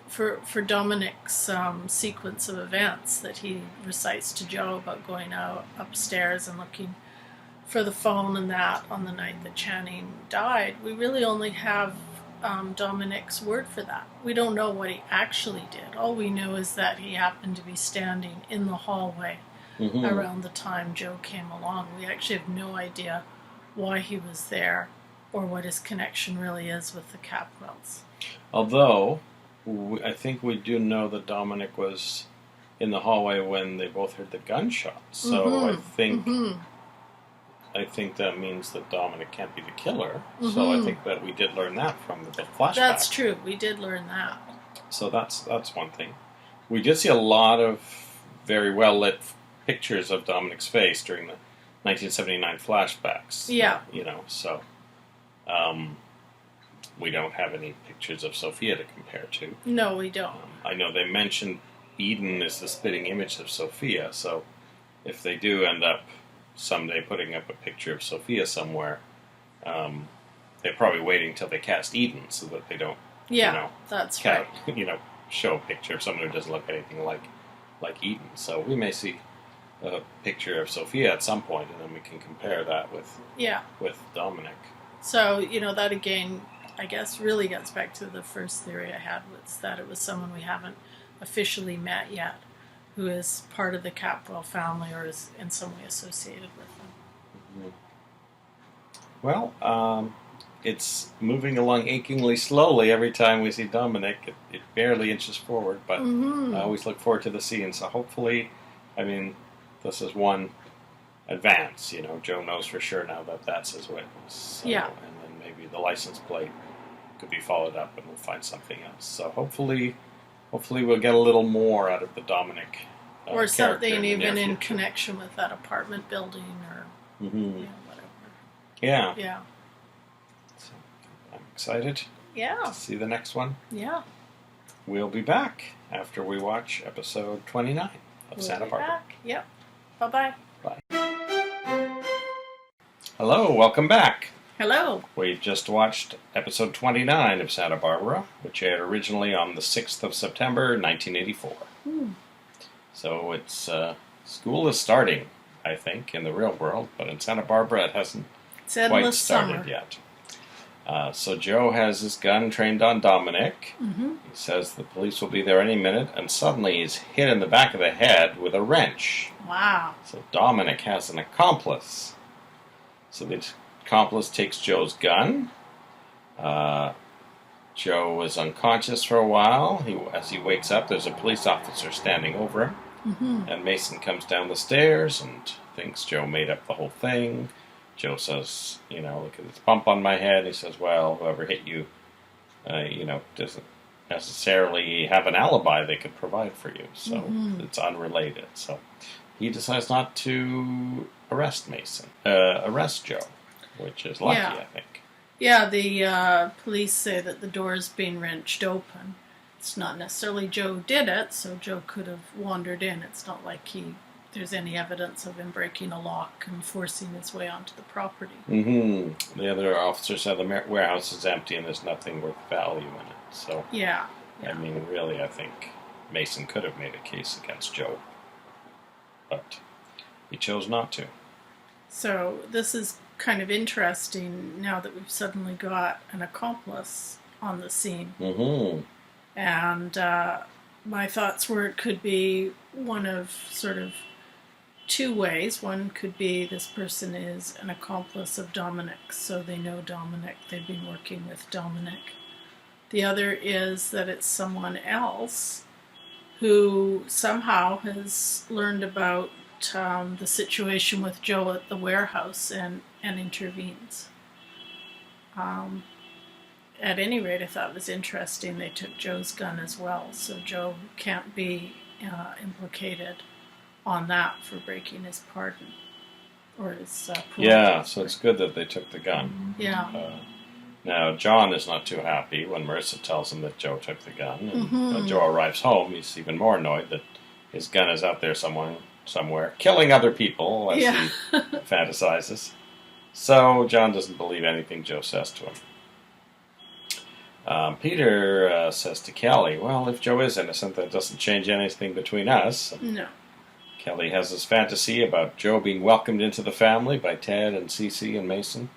for Dominic's sequence of events that he recites to Joe about going out upstairs and looking for the phone and that on the night that Channing died, we really only have Dominic's word for that. We don't know what he actually did. All we know is that he happened to be standing in the hallway around the time Joe came along. We actually have no idea why he was there or what his connection really is with the Capwells. Although, I think we do know that Dominic was in the hallway when they both heard the gunshots. So I think that means that Dominic can't be the killer. So I think that we did learn that from the flashback. That's true. We did learn that. So that's one thing. We did see a lot of very well lit pictures of Dominic's face during the 1979 flashbacks. Yeah. So we don't have any pictures of Sophia to compare to. No, we don't. I know they mentioned Eden is the spitting image of Sophia. So if they do end up someday putting up a picture of Sophia somewhere, they're probably waiting till they cast Eden so that they don't, that's right. show a picture of someone who doesn't look anything like Eden. So we may see a picture of Sophia at some point, and then we can compare that with Dominic. So, that again, I guess, really gets back to the first theory I had, was that it was someone we haven't officially met yet, who is part of the Capwell family or is in some way associated with them. Mm-hmm. Well, it's moving along achingly slowly every time we see Dominic. It barely inches forward, but I always look forward to the scene. So hopefully, this is one advance. Joe knows for sure now that that's his witness. So, yeah. And then maybe the license plate could be followed up and we'll find something else. So hopefully we'll get a little more out of the Dominic or something even in future. Connection with that apartment building or whatever. Yeah. Yeah. So I'm excited to see the next one. Yeah. We'll be back after we watch episode 29 of Santa Barbara. Back. Yep. Bye-bye. Bye. Hello, welcome back. Hello. We've just watched episode 29 of Santa Barbara, which aired originally on the 6th of September, 1984. So it's school is starting, I think, in the real world, but in Santa Barbara it hasn't quite started yet. So Joe has his gun trained on Dominic. He says the police will be there any minute, and suddenly he's hit in the back of the head with a wrench. Wow. So Dominic has an accomplice. So the accomplice takes Joe's gun. Joe was unconscious for a while. As he wakes up, there's a police officer standing over him. And Mason comes down the stairs and thinks Joe made up the whole thing. Joe says, look at this bump on my head. He says, well, whoever hit you, doesn't necessarily have an alibi they could provide for you. So it's unrelated. So he decides not to arrest Joe, which is lucky, I think. Yeah, the police say that the door's been wrenched open. It's not necessarily Joe did it, so Joe could have wandered in. It's not like there's any evidence of him breaking a lock and forcing his way onto the property. The other officer said the warehouse is empty and there's nothing worth value in it. So, yeah. Really, I think Mason could have made a case against Joe, but he chose not to. So this is kind of interesting now that we've suddenly got an accomplice on the scene. And my thoughts were it could be one of sort of two ways. One could be this person is an accomplice of Dominic's, so they know Dominic, they've been working with Dominic. The other is that it's someone else who somehow has learned about the situation with Joe at the warehouse and intervenes. At any rate, I thought it was interesting they took Joe's gun as well, so Joe can't be implicated on that for breaking his pardon or his parole. Yeah, so it's good that they took the gun. Yeah. Now, John is not too happy when Marissa tells him that Joe took the gun. And when Joe arrives home, he's even more annoyed that his gun is out there somewhere, killing other people as he fantasizes. So John doesn't believe anything Joe says to him. Peter says to Kelly, well, if Joe is innocent, that doesn't change anything between us. No. Kelly has this fantasy about Joe being welcomed into the family by Ted and Cece and Mason,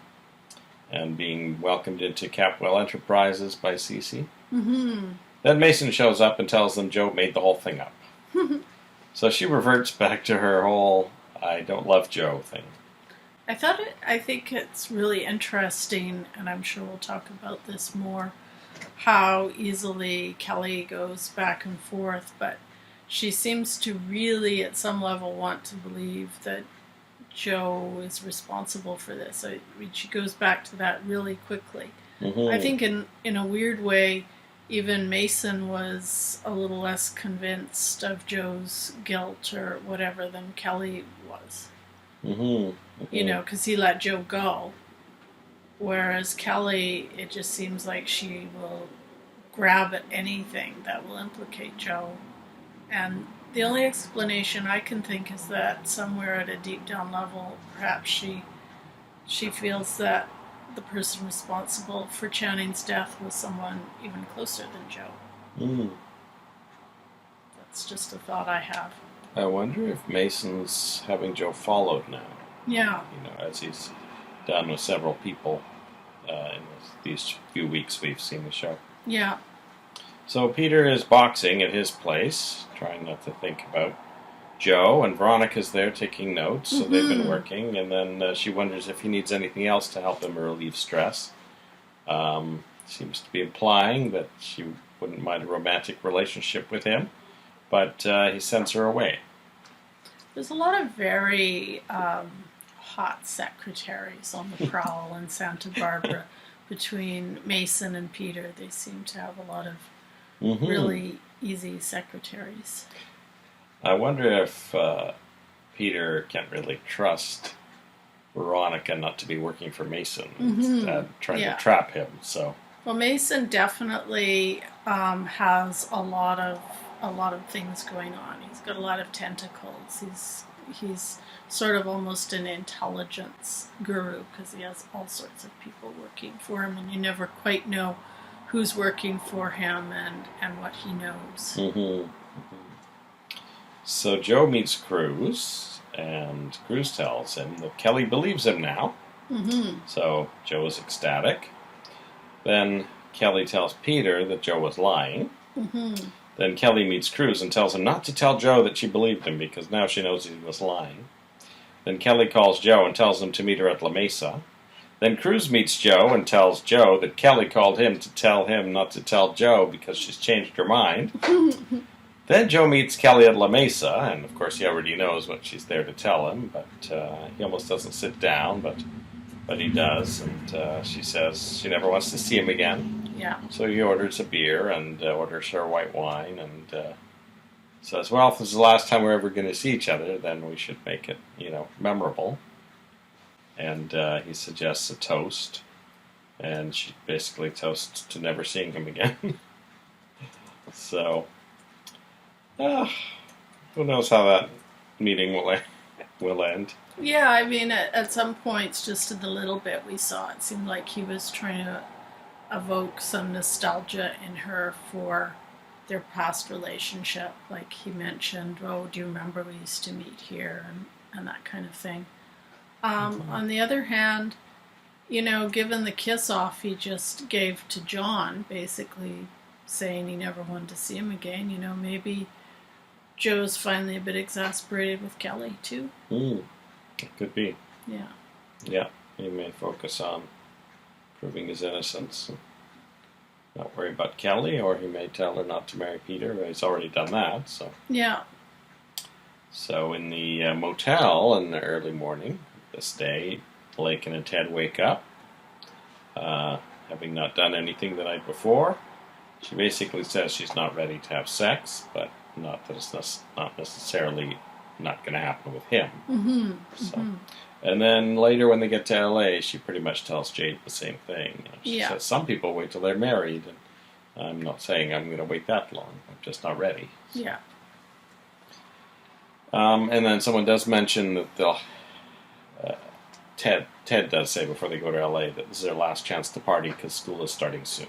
and being welcomed into Capwell Enterprises by Cece. Then Mason shows up and tells them Joe made the whole thing up. So she reverts back to her whole I don't love Joe thing. I think it's really interesting, and I'm sure we'll talk about this more, how easily Kelly goes back and forth, but she seems to really, at some level, want to believe that Joe is responsible for this. I mean, she goes back to that really quickly. I think in a weird way, even Mason was a little less convinced of Joe's guilt or whatever than Kelly was. Because he let Joe go. Whereas Kelly, it just seems like she will grab at anything that will implicate Joe. And the only explanation I can think is that somewhere at a deep down level, perhaps she feels that the person responsible for Channing's death was someone even closer than Joe. Mm. That's just a thought I have. I wonder if Mason's having Joe followed now. Yeah. As he's done with several people in these few weeks we've seen the show. Yeah. So Peter is boxing at his place, trying not to think about Joe, and Veronica's there taking notes, so they've been working, and then she wonders if he needs anything else to help him relieve stress. Seems to be implying that she wouldn't mind a romantic relationship with him, but he sends her away. There's a lot of very hot secretaries on the prowl in Santa Barbara between Mason and Peter. They seem to have a lot of really easy secretaries. I wonder if Peter can't really trust Veronica not to be working for Mason instead, trying to trap him. So, well, Mason definitely has a lot of things going on. He's got a lot of tentacles. He's sort of almost an intelligence guru because he has all sorts of people working for him, and you never quite know who's working for him and what he knows. So Joe meets Cruz, and Cruz tells him that Kelly believes him now. So Joe is ecstatic. Then Kelly tells Peter that Joe was lying. Then Kelly meets Cruz and tells him not to tell Joe that she believed him because now she knows he was lying. Then Kelly calls Joe and tells him to meet her at La Mesa. Then Cruz meets Joe and tells Joe that Kelly called him to tell him not to tell Joe because she's changed her mind. Then Joe meets Kelly at La Mesa, and of course he already knows what she's there to tell him, but he almost doesn't sit down, but he does, and she says she never wants to see him again. Yeah. So he orders a beer and orders her white wine, and says, well, if this is the last time we're ever going to see each other, then we should make it, memorable. And he suggests a toast, and she basically toasts to never seeing him again. So... who knows how that meeting will end. Yeah, I mean, at some points, just in the little bit we saw, it seemed like he was trying to evoke some nostalgia in her for their past relationship. Like he mentioned, oh, do you remember we used to meet here, and that kind of thing. On the other hand, given the kiss-off he just gave to John, basically saying he never wanted to see him again, maybe... Joe's finally a bit exasperated with Kelly, too. It could be. Yeah. Yeah, he may focus on proving his innocence and not worry about Kelly, or he may tell her not to marry Peter, but he's already done that, so... Yeah. So in the motel in the early morning this day, Lakin and Ted wake up, having not done anything the night before. She basically says she's not ready to have sex, but... not that it's not necessarily not going to happen with him. And then later when they get to LA, she pretty much tells Jade the same thing. She says some people wait till they're married, and I'm not saying I'm going to wait that long. I'm just not ready. So. Yeah. And then someone does mention that they'll... Ted does say before they go to LA that this is their last chance to party because school is starting soon.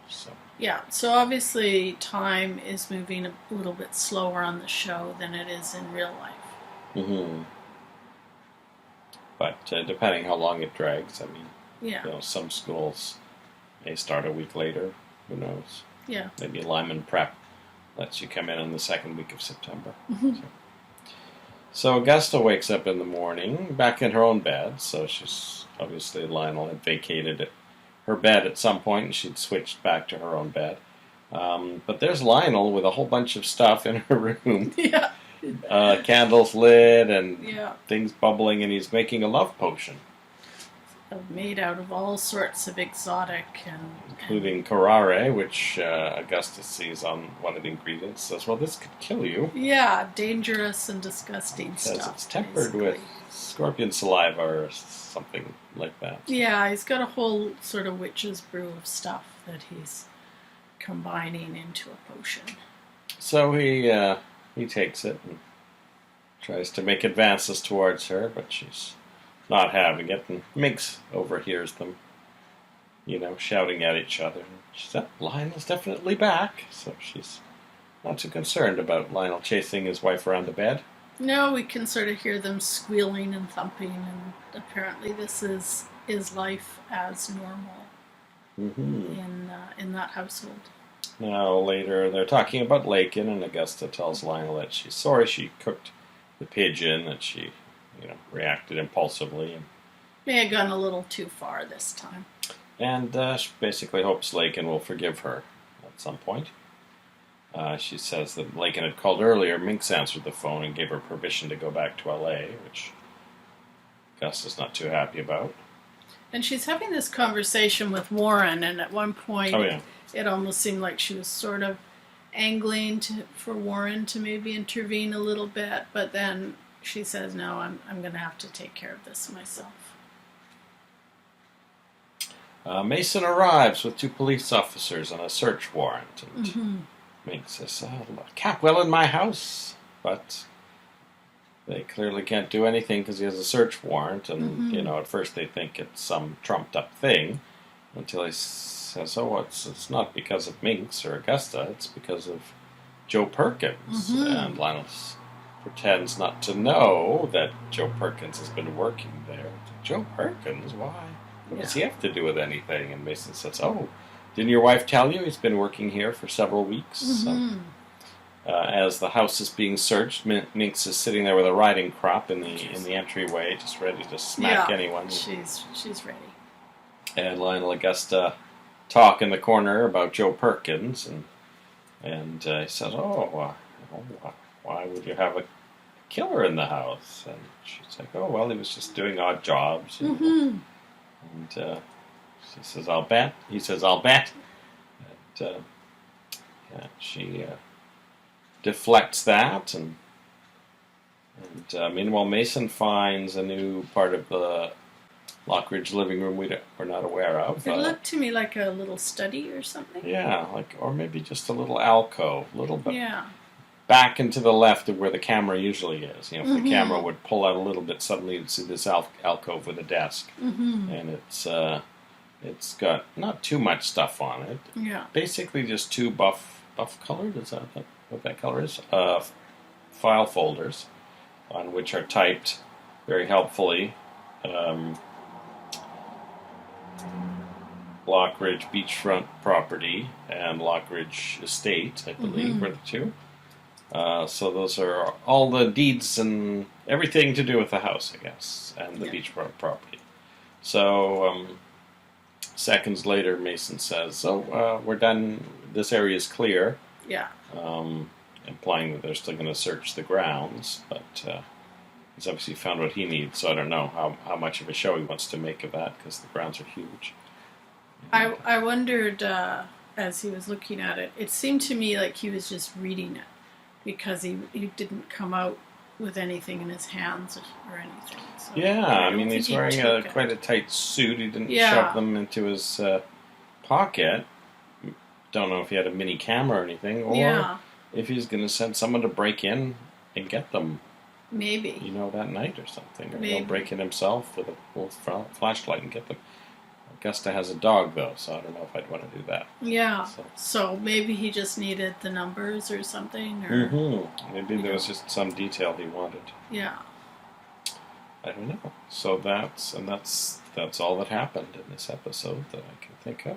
So... yeah, so obviously time is moving a little bit slower on the show than it is in real life. But depending how long it drags, I mean, yeah. Some schools may start a week later. Who knows? Yeah. Maybe Lyman Prep lets you come in the second week of September. So Augusta wakes up in the morning, back in her own bed. So she's obviously Lionel had vacated her bed at some point, and she'd switched back to her own bed. But there's Lionel with a whole bunch of stuff in her room. Yeah. Candles lit and things bubbling, and he's making a love potion. Made out of all sorts of exotic including curare, which Augustus sees on one of the ingredients. Says, well, this could kill you. Yeah, dangerous and disgusting stuff. Says it's tempered with scorpion saliva or something like that. Yeah, he's got a whole sort of witch's brew of stuff that he's combining into a potion. So he he takes it and tries to make advances towards her, but she's not having it, and Minx overhears them, shouting at each other. And she said, Lionel's definitely back, so she's not too concerned about Lionel chasing his wife around the bed. No, we can sort of hear them squealing and thumping, and apparently this is life as normal in that household. Now, later, they're talking about Lakin, and Augusta tells Lionel that she's sorry she cooked the pigeon, that she, reacted impulsively. And may have gone a little too far this time. And she basically hopes Lakin will forgive her at some point. She says that Lakin had called earlier. Minx answered the phone and gave her permission to go back to L.A., which Augusta's not too happy about. And she's having this conversation with Warren, and at one point it almost seemed like she was sort of angling for Warren to maybe intervene a little bit, but then she says, no, I'm going to have to take care of this myself. Mason arrives with 2 police officers on a search warrant, and Minx says, Capwell in my house, but they clearly can't do anything because he has a search warrant, and, at first they think it's some trumped-up thing, until he says, it's not because of Minx or Augusta, it's because of Joe Perkins. And Lionel pretends not to know that Joe Perkins has been working there. Joe Perkins? Why? What does he have to do with anything? And Mason says, didn't your wife tell you he's been working here for several weeks? So, as the house is being searched, Minx is sitting there with a riding crop in the entryway, just ready to smack anyone. She's ready. And Lionel and Augusta talk in the corner about Joe Perkins, and he says, why would you have a killer in the house? And she's like, he was just doing odd jobs. And she says, I'll bet. He says, I'll bet. And she deflects that, and meanwhile Mason finds a new part of the Lockridge living room we're not aware of. It looked to me like a little study or something. Yeah, or maybe just a little alcove, a little bit back and to the left of where the camera usually is. If the camera would pull out a little bit, suddenly you'd see this alcove with a desk, and it's got not too much stuff on it. Yeah, basically just 2 buff colored. Is that what that color is? File folders on which are typed very helpfully. Lockridge beachfront property and Lockridge estate, I believe, were the 2. So those are all the deeds and everything to do with the house, I guess, and the beachfront property. So seconds later, Mason says, we're done. This area is clear. Yeah. Implying that they're still going to search the grounds, but he's obviously found what he needs, so I don't know how much of a show he wants to make of that, because the grounds are huge. I wondered, as he was looking at it, it seemed to me like he was just reading it, because he didn't come out with anything in his hands or anything. So he's wearing quite a tight suit. He didn't shove them into his pocket. Don't know if he had a mini camera or anything, or if he's going to send someone to break in and get them. Maybe. That night or something. Or he'll break in himself with a little flashlight and get them. Augusta has a dog, though, so I don't know if I'd want to do that. Yeah. So maybe he just needed the numbers or something? Or Maybe there was just some detail he wanted. Yeah. I don't know. So that's all that happened in this episode that I can think of.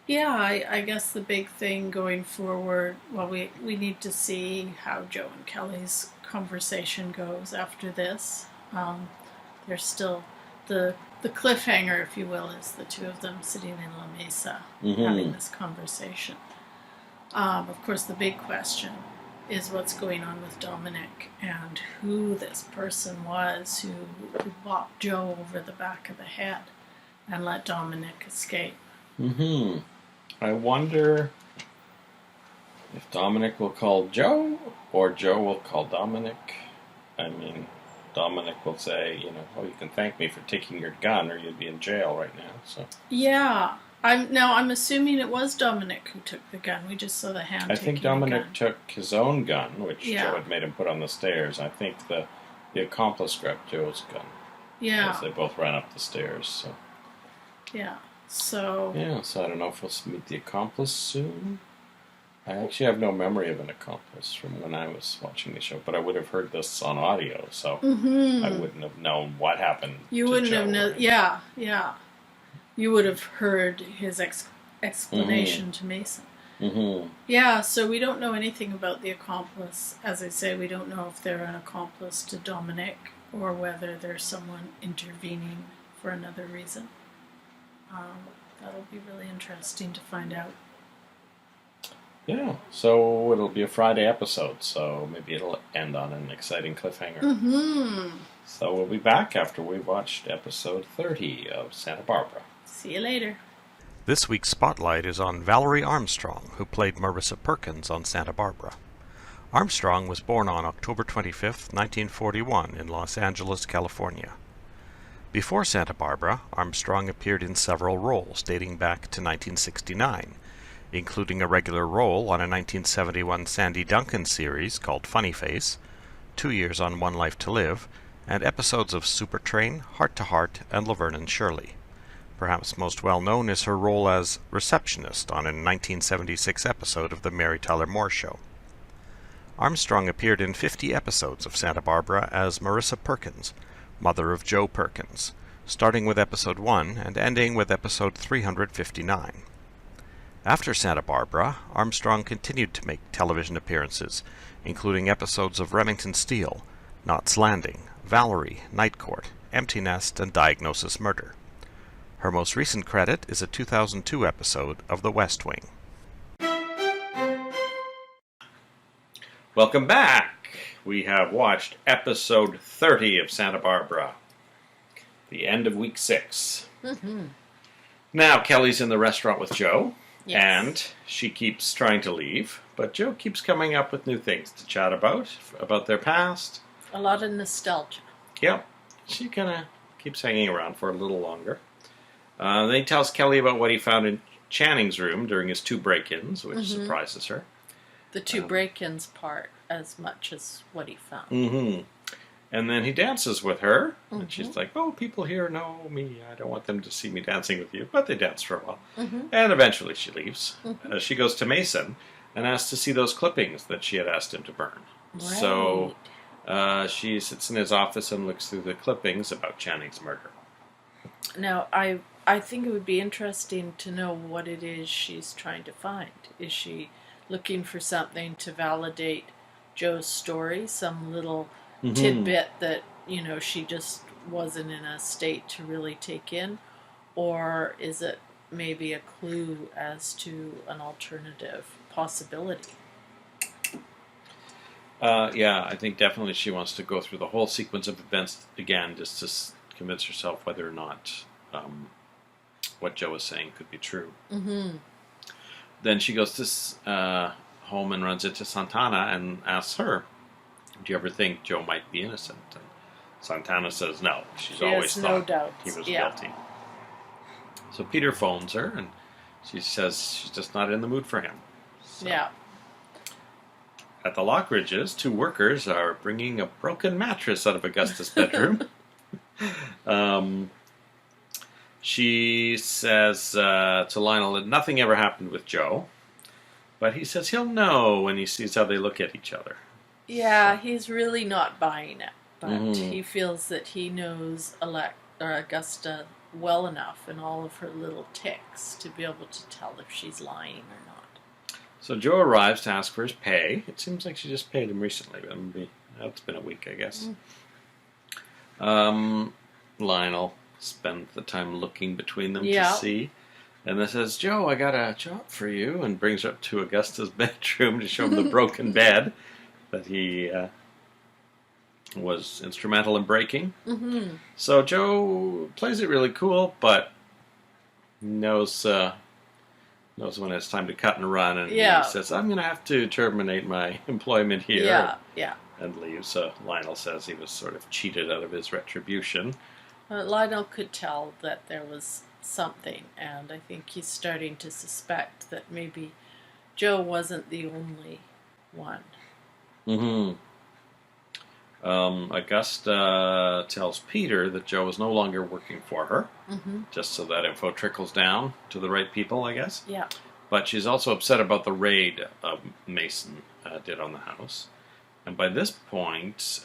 Yeah, I guess the big thing going forward, we need to see how Joe and Kelly's conversation goes after this. There's still the cliffhanger, if you will, is the 2 of them sitting in La Mesa having this conversation. Of course, the big question is what's going on with Dominic and who this person was who bopped Joe over the back of the head and let Dominic escape. I wonder if Dominic will call Joe or Joe will call Dominic. I mean, Dominic will say, you can thank me for taking your gun or you'd be in jail right now. So yeah, I'm assuming it was Dominic who took the gun. We just saw the hand. I think Dominic took his own gun, which Yeah. Joe had made him put on the stairs. I think the accomplice grabbed Joe's gun. Yeah. As they both ran up the stairs. So. Yeah. So. Yeah. So I don't know if we'll meet the accomplice soon. I actually have no memory of an accomplice from when I was watching the show, but I would have heard this on audio, so I wouldn't have known what happened. You wouldn't have known. Yeah. Yeah. You would have heard his explanation to Mason. Yeah, so we don't know anything about the accomplice. As I say, we don't know if they're an accomplice to Dominic or whether there's someone intervening for another reason. That'll be really interesting to find out. Yeah, so it'll be a Friday episode, so maybe it'll end on an exciting cliffhanger. So we'll be back after we've watched episode 30 of Santa Barbara. See you later. This week's spotlight is on Valorie Armstrong, who played Marissa Perkins on Santa Barbara. Armstrong was born on October 25, 1941, in Los Angeles, California. Before Santa Barbara, Armstrong appeared in several roles dating back to 1969, including a regular role on a 1971 Sandy Duncan series called Funny Face, 2 years on One Life to Live, and episodes of Supertrain, Heart to Heart, and Laverne and Shirley. Perhaps most well known is her role as receptionist on a 1976 episode of The Mary Tyler Moore Show. Armstrong appeared in 50 episodes of Santa Barbara as Marissa Perkins, mother of Joe Perkins, starting with episode 1 and ending with episode 359. After Santa Barbara, Armstrong continued to make television appearances, including episodes of Remington Steele, Knots Landing, Valorie, Night Court, Empty Nest, and Diagnosis Murder. Her most recent credit is a 2002 episode of The West Wing. Welcome back! We have watched episode 30 of Santa Barbara, the end of week 6. Now Kelly's in the restaurant with Joe. Yes. And she keeps trying to leave, but Joe keeps coming up with new things to chat about their past. A lot of nostalgia. Yep. She kind of keeps hanging around for a little longer. Then he tells Kelly about what he found in Channing's room during his 2 break-ins, which surprises her. The 2 break-ins part as much as what he found. And then he dances with her, and she's like, oh, people here know me. I don't want them to see me dancing with you. But they dance for a while. And eventually she leaves. She goes to Mason and asks to see those clippings that she had asked him to burn. Right. So she sits in his office and looks through the clippings about Channing's murder. Now, I think it would be interesting to know what it is she's trying to find. Is she looking for something to validate Joe's story, some little tidbit that, she just wasn't in a state to really take in? Or is it maybe a clue as to an alternative possibility? Yeah, I think definitely she wants to go through the whole sequence of events again just to convince herself whether or not what Joe was saying could be true. Then she goes to home and runs into Santana and asks her, do you ever think Joe might be innocent? And Santana says no. She's always thought doubt he was guilty. So Peter phones her and she says she's just not in the mood for him. So. Yeah. At the Lockridges, 2 workers are bringing a broken mattress out of Augusta's bedroom. She says to Lionel that nothing ever happened with Joe, but he says he'll know when he sees how they look at each other. Yeah, he's really not buying it, but he feels that he knows Augusta well enough and all of her little tics to be able to tell if she's lying or not. So Joe arrives to ask for his pay. It seems like she just paid him recently, but it's been a week, I guess. Lionel spends the time looking between them to see. And then says, Joe, I got a job for you, and brings her up to Augusta's bedroom to show him the broken bed that he was instrumental in breaking. So Joe plays it really cool, but knows when it's time to cut and run, and he says, I'm going to have to terminate my employment here. And leaves. So Lionel says he was sort of cheated out of his retribution. Lionel could tell that there was something, and I think he's starting to suspect that maybe Joe wasn't the only one. Mm-hmm. Augusta tells Peter that Joe is no longer working for her, just so that info trickles down to the right people, I guess. Yeah. But she's also upset about the raid Mason did on the house. And by this point,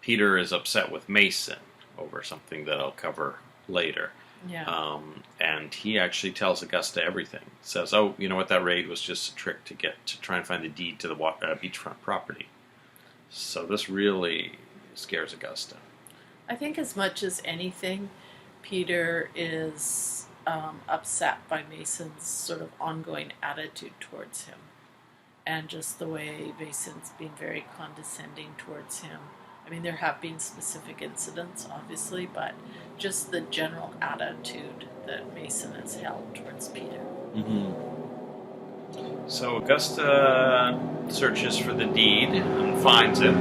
Peter is upset with Mason over something that I'll cover later. Yeah. And he actually tells Augusta everything. Says, "Oh, you know what? That raid was just a trick to try and find the deed to the beachfront property." So this really scares Augusta. I think as much as anything, Peter is upset by Mason's sort of ongoing attitude towards him, and just the way Mason's been very condescending towards him. I mean, there have been specific incidents, obviously, but just the general attitude that Mason has held towards Peter. So Augusta searches for the deed and finds it.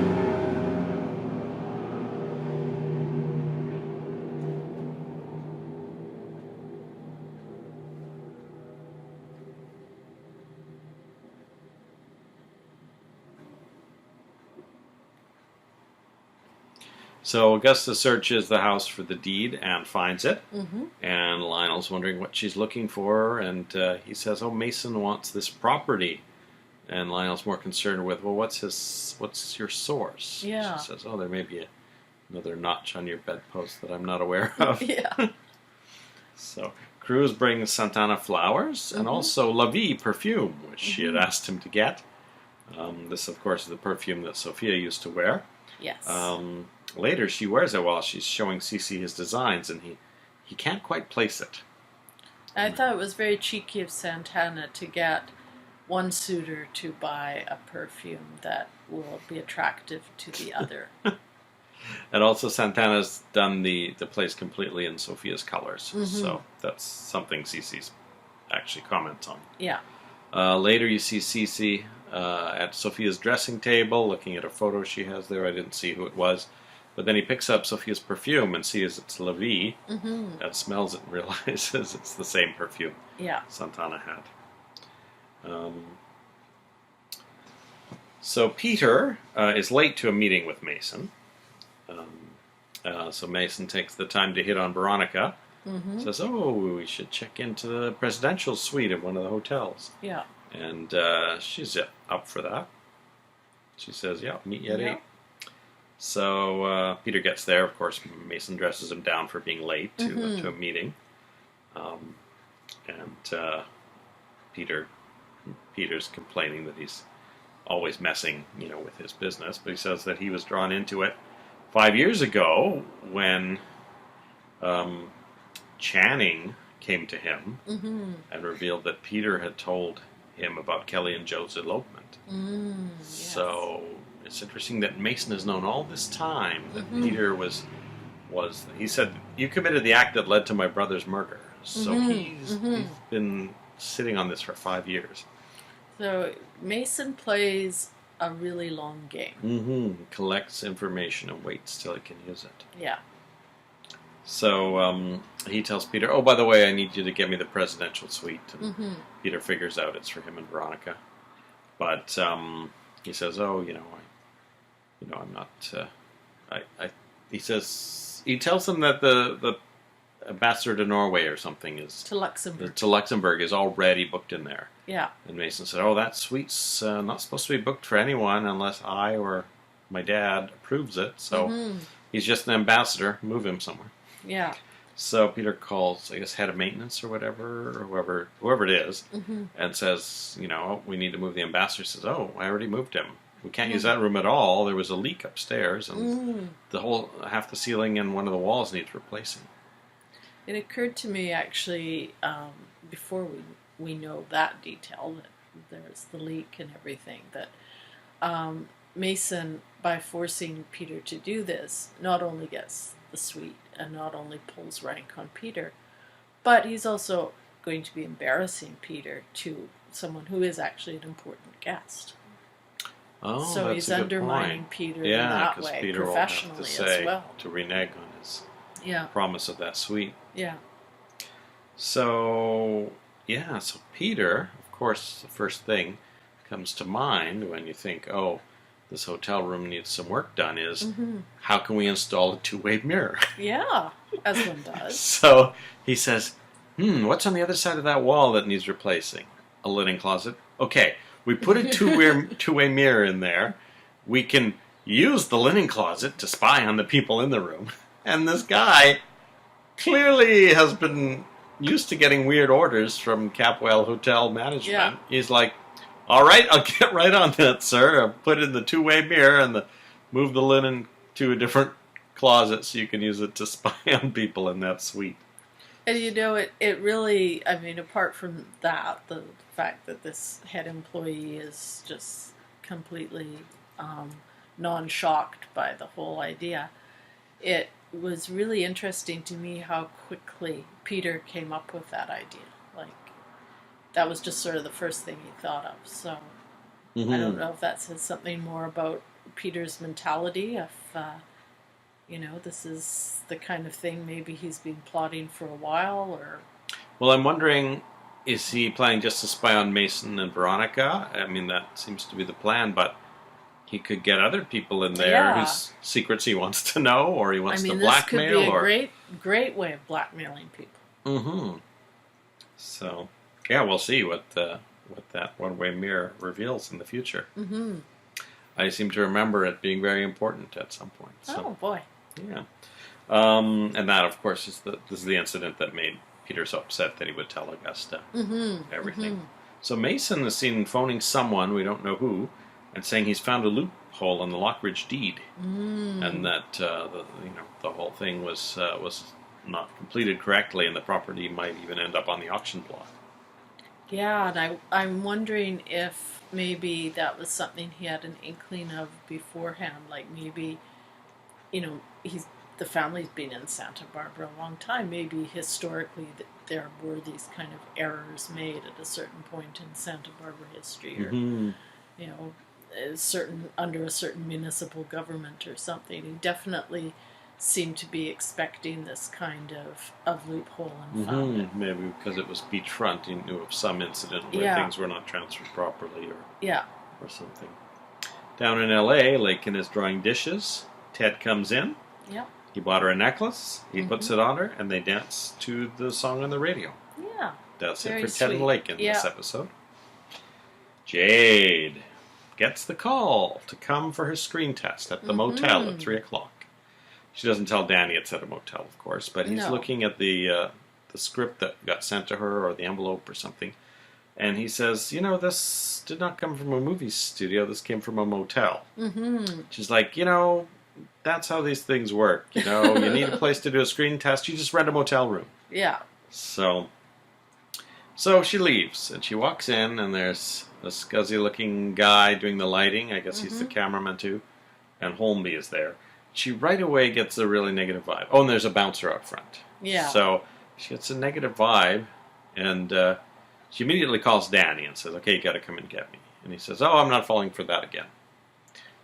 So Augusta searches the house for the deed and finds it. And Lionel's wondering what she's looking for, and he says, "Oh, Mason wants this property." And Lionel's more concerned with, "Well, what's your source?" Yeah. She says, "Oh, there may be another notch on your bedpost that I'm not aware of." Yeah. So Cruz brings Santana flowers and also La Vie perfume, which she had asked him to get. This, of course, is the perfume that Sophia used to wear. Yes. Later, she wears it while she's showing Cece his designs, and he can't quite place it. I thought it was very cheeky of Santana to get one suitor to buy a perfume that will be attractive to the other. And also, Santana's done the place completely in Sophia's colors, so that's something Cece's actually comments on. Yeah. Later, you see Cece at Sophia's dressing table, looking at a photo she has there. I didn't see who it was. But then he picks up Sophia's perfume and sees it's La Vie, and smells it and realizes it's the same perfume Santana had. So Peter is late to a meeting with Mason. So Mason takes the time to hit on Veronica. Says, "Oh, we should check into the presidential suite at one of the hotels." Yeah. And she's up for that. She says, "Yeah, meet you at 8. So Peter gets there. Of course, Mason dresses him down for being late to a meeting. And Peter's complaining that he's always messing, with his business. But he says that he was drawn into it 5 years ago when Channing came to him and revealed that Peter had told him about Kelly and Joe's elopement. Yes. So it's interesting that Mason has known all this time that Peter was. He said, "You committed the act that led to my brother's murder." So he's been sitting on this for 5 years. So Mason plays a really long game. Collects information and waits till he can use it. Yeah. So he tells Peter, "Oh, by the way, I need you to get me the presidential suite." And Peter figures out it's for him and Veronica. But he says, "Oh, I'm not." He tells them that the ambassador to Norway or something is To Luxembourg. to Luxembourg is already booked in there. Yeah. And Mason said, "Oh, that suite's not supposed to be booked for anyone unless I or my dad approves it. So he's just an ambassador. Move him somewhere." Yeah. So Peter calls, I guess, head of maintenance or whatever, or whoever it is, and says, "We need to move the ambassador." Says, "Oh, I already moved him. We can't use that room at all. There was a leak upstairs, and half the ceiling and one of the walls needs replacing." It occurred to me, actually, before we know that detail, that there's the leak and everything, that Mason, by forcing Peter to do this, not only gets the suite and not only pulls rank on Peter, but he's also going to be embarrassing Peter to someone who is actually an important guest. Oh, So that's he's a good undermining point. Peter in that because way, Peter will have professionally to say, as well. to renege on his Yeah. promise of that suite. Yeah. So, yeah, so Peter, of course, the first thing comes to mind when you think, oh, this hotel room needs some work done is, how can we install a two-way mirror? Yeah, as one does. So he says, what's on the other side of that wall that needs replacing? A linen closet? Okay, we put a two-way mirror in there. We can use the linen closet to spy on the people in the room. And this guy clearly has been used to getting weird orders from Capwell Hotel management. Yeah. He's like, all right, I'll get right on that, sir. I'll put in the two-way mirror and move the linen to a different closet so you can use it to spy on people in that suite. And it really, I mean, apart from that, the fact that this head employee is just completely non-shocked by the whole idea, it was really interesting to me how quickly Peter came up with that idea. Like, that was just sort of the first thing he thought of. So I don't know if that says something more about Peter's mentality, if this is the kind of thing maybe he's been plotting for a while, or... Well, I'm wondering, is he planning just to spy on Mason and Veronica? I mean, that seems to be the plan, but he could get other people in there whose secrets he wants to know, or he wants to blackmail. This could be a great way of blackmailing people. So, yeah, we'll see what that one-way mirror reveals in the future. I seem to remember it being very important at some point. So. Oh, boy. Yeah. And that, of course, this is the incident that made Peter so upset that he would tell Augusta everything. So Mason is seen phoning someone, we don't know who, and saying he's found a loophole in the Lockridge deed, and that the whole thing was not completed correctly, and the property might even end up on the auction block. Yeah, and I'm wondering if maybe that was something he had an inkling of beforehand, like maybe, the family's been in Santa Barbara a long time. Maybe historically there were these kind of errors made at a certain point in Santa Barbara history, or under a certain municipal government or something. He definitely seemed to be expecting this kind of loophole and found it. Maybe because it was beachfront, he knew of some incident where things were not transferred properly, or something. Down in L.A., Lakin is drawing dishes. Ted comes in. Yeah. He bought her a necklace. He puts it on her, and they dance to the song on the radio. Yeah. That's Very it for Ted and Lakin Yeah. this episode. Jade gets the call to come for her screen test at the motel at 3 o'clock. She doesn't tell Danny it's at a motel, of course, but he's looking at the script that got sent to her, or the envelope or something, and he says, this did not come from a movie studio, this came from a motel. She's like, that's how these things work, you need a place to do a screen test, you just rent a motel room. Yeah. So she leaves, and she walks in, and there's a scuzzy-looking guy doing the lighting, I guess he's the cameraman too, and Holmby is there. She right away gets a really negative vibe. Oh, and there's a bouncer out front. Yeah. So she gets a negative vibe, and she immediately calls Danny and says, okay, you got to come and get me. And he says, oh, I'm not falling for that again.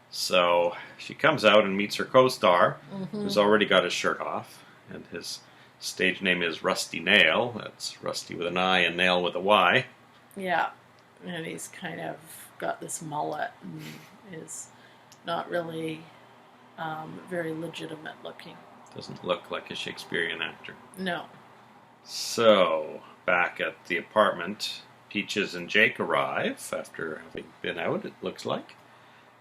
So she comes out and meets her co-star, who's already got his shirt off, and his stage name is Rusty Nail. That's Rusty with an I and Nail with a Y. Yeah. And he's kind of got this mullet and is not really... very legitimate looking. Doesn't look like a Shakespearean actor. No. So, back at the apartment, Peaches and Jake arrive after having been out, it looks like,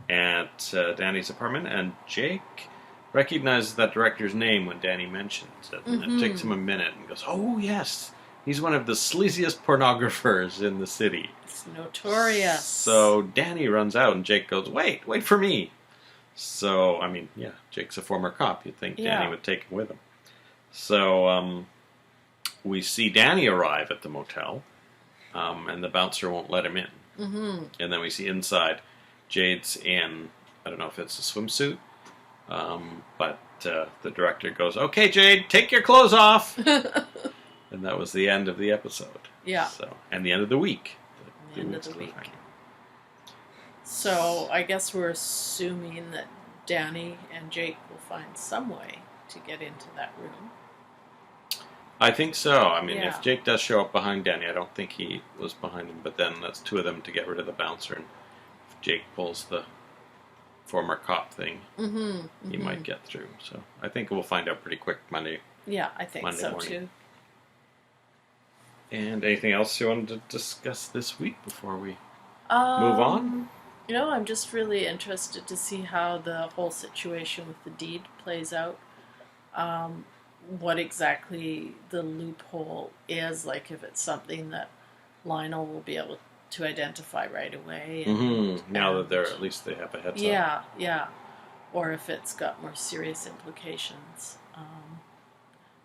at Danny's apartment, and Jake recognizes that director's name when Danny mentions it, and it takes him a minute and goes, oh yes, he's one of the sleaziest pornographers in the city. It's notorious. So Danny runs out, and Jake goes, wait for me. So, Jake's a former cop. You'd think Danny would take him with him. So, we see Danny arrive at the motel, and the bouncer won't let him in. And then we see inside, Jade's in, I don't know if it's a swimsuit, but the director goes, okay, Jade, take your clothes off! And that was the end of the episode. Yeah. So, and the end of the week. The end of the week. So I guess we're assuming that Danny and Jake will find some way to get into that room. I think so. I mean, Yeah. if Jake does show up behind Danny, I don't think he was behind him, but then that's two of them to get rid of the bouncer, and if Jake pulls the former cop thing, he might get through. So I think we'll find out pretty quick Monday. Yeah, I think Monday so morning. too. And anything else you wanted to discuss this week before we move Um, on? I'm just really interested to see how the whole situation with the deed plays out. What exactly the loophole is, like if it's something that Lionel will be able to identify right away. Now that they're at least they have a heads up. Yeah. Or if it's got more serious implications.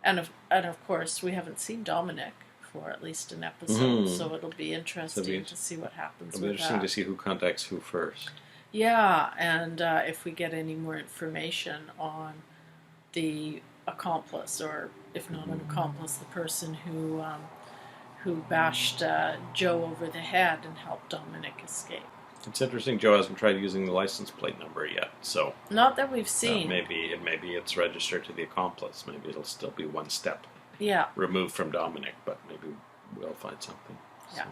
And of course, we haven't seen Dominic for at least an episode, so it'll be interesting to see what happens It'll be with interesting that. to see who contacts who first. Yeah, and if we get any more information on the accomplice, or if not an accomplice, the person who bashed Joe over the head and helped Dominic escape. It's interesting. Joe hasn't tried using the license plate number yet, so Not that we've seen. maybe it's registered to the accomplice. Maybe it'll still be one step Yeah. removed from Dominic, but maybe we'll find something. Yeah.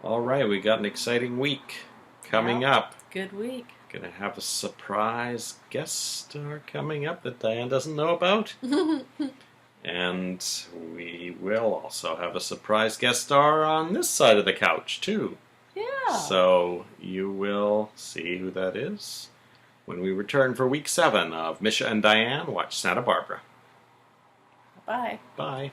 All right, we got an exciting week coming up. Good week. Gonna have a surprise guest star coming up that Diane doesn't know about. And we will also have a surprise guest star on this side of the couch, too. Yeah. So you will see who that is when we return for week 7 of Misha and Diane Watch Santa Barbara. Bye. Bye.